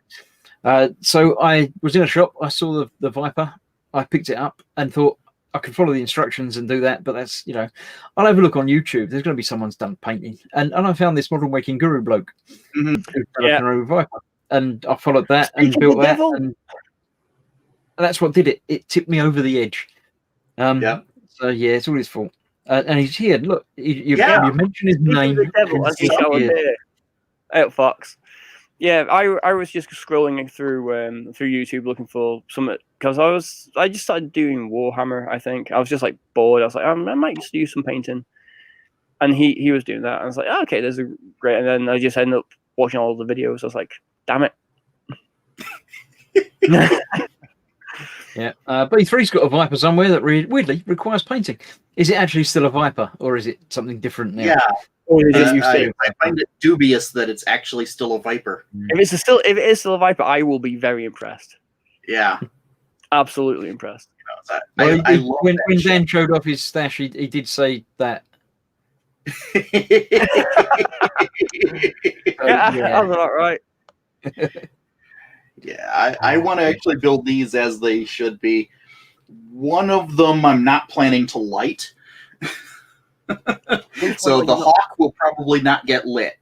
So I was in a shop. I saw the Viper. I picked it up and thought I could follow the instructions and do that. But that's I'll have a look on YouTube. There's going to be someone's done painting, and I found this model making guru bloke who's done a Viper, and I followed that and built that. And that's what did it. It tipped me over the edge. So yeah, it's all his fault. And he's here. Look, you mentioned his name.
The devil, as you shall appear. Out Fox. Yeah, I was just scrolling through YouTube looking for something because I just started doing Warhammer. I think I was just like bored. I was like, I might just do some painting, and he was doing that. And I was like, oh, okay, there's a great. And then I just ended up watching all the videos. I was like, damn it.
Yeah, B3's got a Viper somewhere that weirdly requires painting. Is it actually still a Viper, or is it something different now?
Yeah,
I
find it dubious that it's actually still a Viper.
If it is still a Viper, I will be very impressed.
Yeah,
absolutely impressed.
When Dan showed off his stash, he did say that.
Yeah, that's about right.
Yeah, I want to actually build these as they should be. One of them I'm not planning to light. So the Hawk will probably not get lit,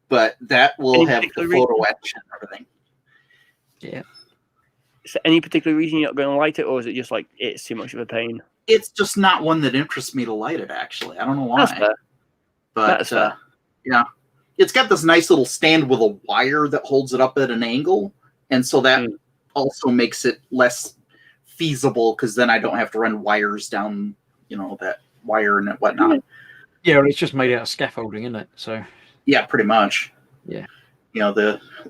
but that will have the photo etch and everything.
Yeah.
Is there any particular reason you're not going to light it, or is it just like it's too much of a pain?
It's just not one that interests me to light it, actually. I don't know why.
That's fair.
But yeah, it's got this nice little stand with a wire that holds it up at an angle. And so that also makes it less feasible because then I don't have to run wires down, that wire and whatnot.
Yeah, well, it's just made out of scaffolding, isn't it? So
yeah, pretty much.
Yeah.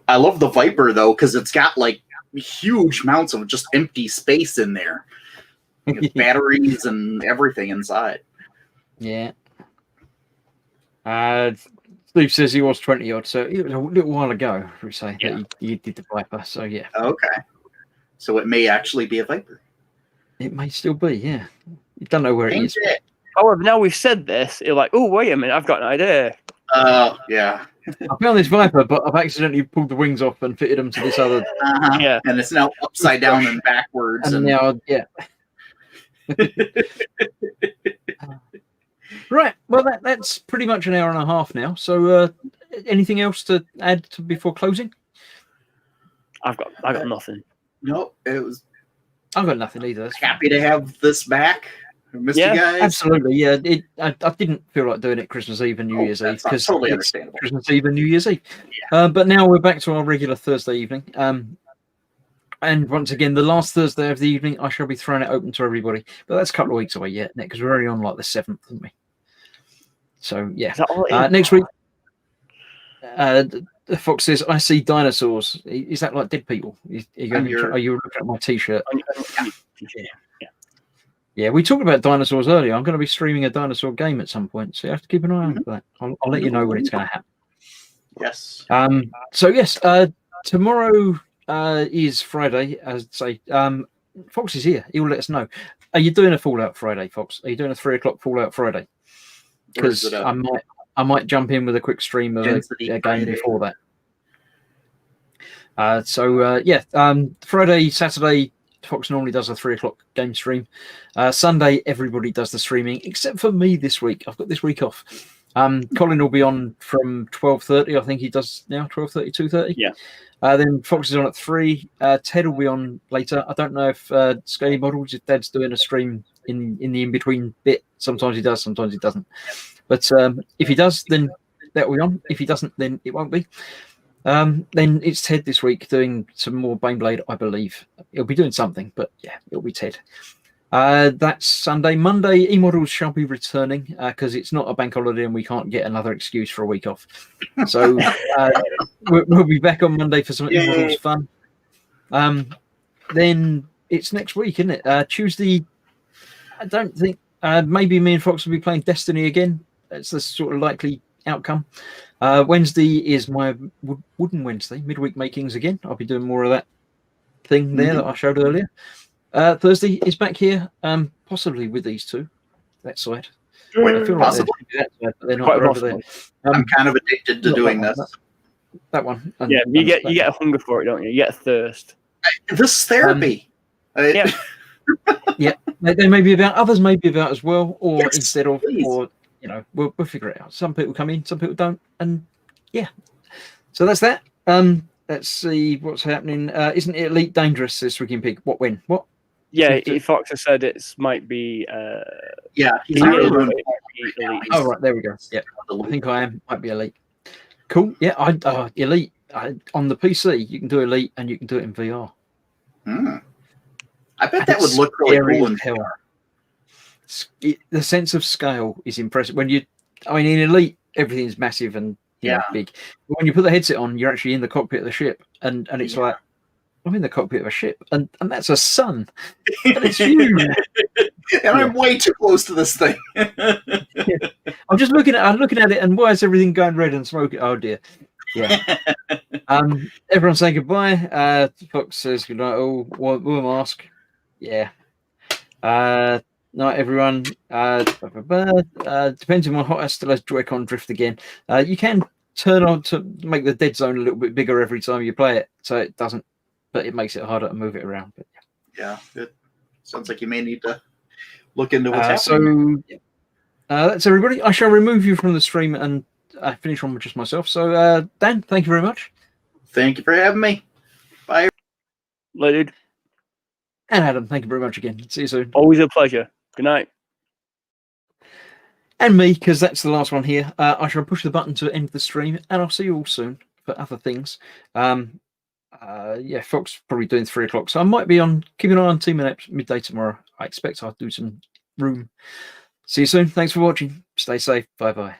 I love the Viper though because it's got like huge amounts of just empty space in there, batteries and everything inside.
Yeah. Steve says he was 20 odd, so it was a little while ago, we say, that he did the Viper. So yeah.
Okay. So it may actually be a Viper.
It may still be, yeah. You don't know where it is.
However, now we've said this, you're like, oh, wait a minute, I've got an idea.
Yeah.
I found this Viper, but I've accidentally pulled the wings off and fitted them to this other.
Yeah.
And it's now upside down and backwards.
And now, yeah. Right. Well, that's pretty much an hour and a half now. So, anything else to add before closing?
I've got nothing.
Nope. It was.
I've got nothing either.
Happy to have this back. Missed
Yeah,
you guys.
Absolutely, yeah. I didn't feel like doing it Christmas Eve and New Year's Eve
That's
because
totally
it's
understandable.
Christmas Eve and New Year's Eve. But now we're back to our regular Thursday evening. And once again, the last Thursday of the evening, I shall be throwing it open to everybody. But that's a couple of weeks away yet, because we're already on like the 7th, aren't we? So yeah,
Is that all it is?
next week. The Fox says, "I see dinosaurs." Is that like dead people? Are you looking at my T-shirt? Yeah, we talked about dinosaurs earlier. I'm going to be streaming a dinosaur game at some point, so you have to keep an eye on for that. I'll let you know when it's going to happen.
Yes.
So yes, tomorrow is Friday. As I say, Fox is here. He will let us know. Are you doing a Fallout Friday, Fox? Are you doing a 3 o'clock Fallout Friday? Because I might jump in with a quick stream of a game
Friday.
before that. Friday, Saturday, Fox normally does a 3 o'clock game stream. Sunday, everybody does the streaming except for me this week. I've got this week off. Colin will be on from 12:30. I think he does now 12:30, 2:30.
Yeah.
Then Fox is on at 3. Ted will be on later. I don't know if Scaly Models, if Ted's doing a stream in the in between bit. Sometimes he does, sometimes he doesn't. But if he does, then that will be on. If he doesn't, then it won't be. Then it's Ted this week doing some more Baneblade, I believe. He'll be doing something, but yeah, it'll be Ted. That's Sunday. Monday, E-Models shall be returning because it's not a bank holiday and we can't get another excuse for a week off. So we'll be back on Monday for some E-Models fun. Then it's next week, isn't it? Tuesday, I don't think, maybe me and Fox will be playing Destiny again. That's the sort of likely outcome. Wednesday is my Wooden Wednesday, midweek makings again. I'll be doing more of that thing there that I showed earlier. Thursday is back here, possibly with these two. That side. I feel like that side, but they're not over there.
I'm kind of addicted to doing this.
That one.
Yeah, you get a hunger for it, don't you? You get a thirst.
This therapy.
Yeah.
Yeah, they may be about. Others may be about as well, or
Yes,
instead of,
please.
or we'll figure it out. Some people come in, some people don't, and yeah. So that's that. Let's see what's happening. Isn't it Elite Dangerous? Says Ricky and Pig. What when? What?
Yeah, Fox has said it might be.
Yeah, he's
Yeah,
really doing
Elite.
Oh right, there we go. Yeah, I think I am. Might be Elite. Cool. Yeah, Elite on the PC. You can do Elite and you can do it in VR.
I bet that would look really cool in
hell. The sense of scale is impressive. In Elite, everything's massive and big. But when you put the headset on, you're actually in the cockpit of the ship, and it's like I'm in the cockpit of a ship, and that's a sun, and it's huge.
And I'm way too close to this thing.
I'm just looking at it, and why is everything going red and smoky? Oh dear. Yeah. Everyone's saying goodbye. Fox says good night. Oh, we'll mask. Yeah. Night, everyone. Depends on my hot, I still has Joy-Con drift again. You can turn on to make the dead zone a little bit bigger every time you play it, so it doesn't, but it makes it harder to move it around. But
yeah, it sounds like you may need to look into what's happening.
So that's everybody. I shall remove you from the stream and finish on with just myself. So Dan, thank you very much.
Thank you for having me. Bye.
Later.
And Adam, thank you very much again. See you soon.
Always a pleasure. Good night.
And me, because that's the last one here. I shall push the button to end the stream, and I'll see you all soon for other things. Fox probably doing 3 o'clock, so I might be on. Keep an eye on Team midday tomorrow. I expect I'll do some room. See you soon. Thanks for watching. Stay safe. Bye bye.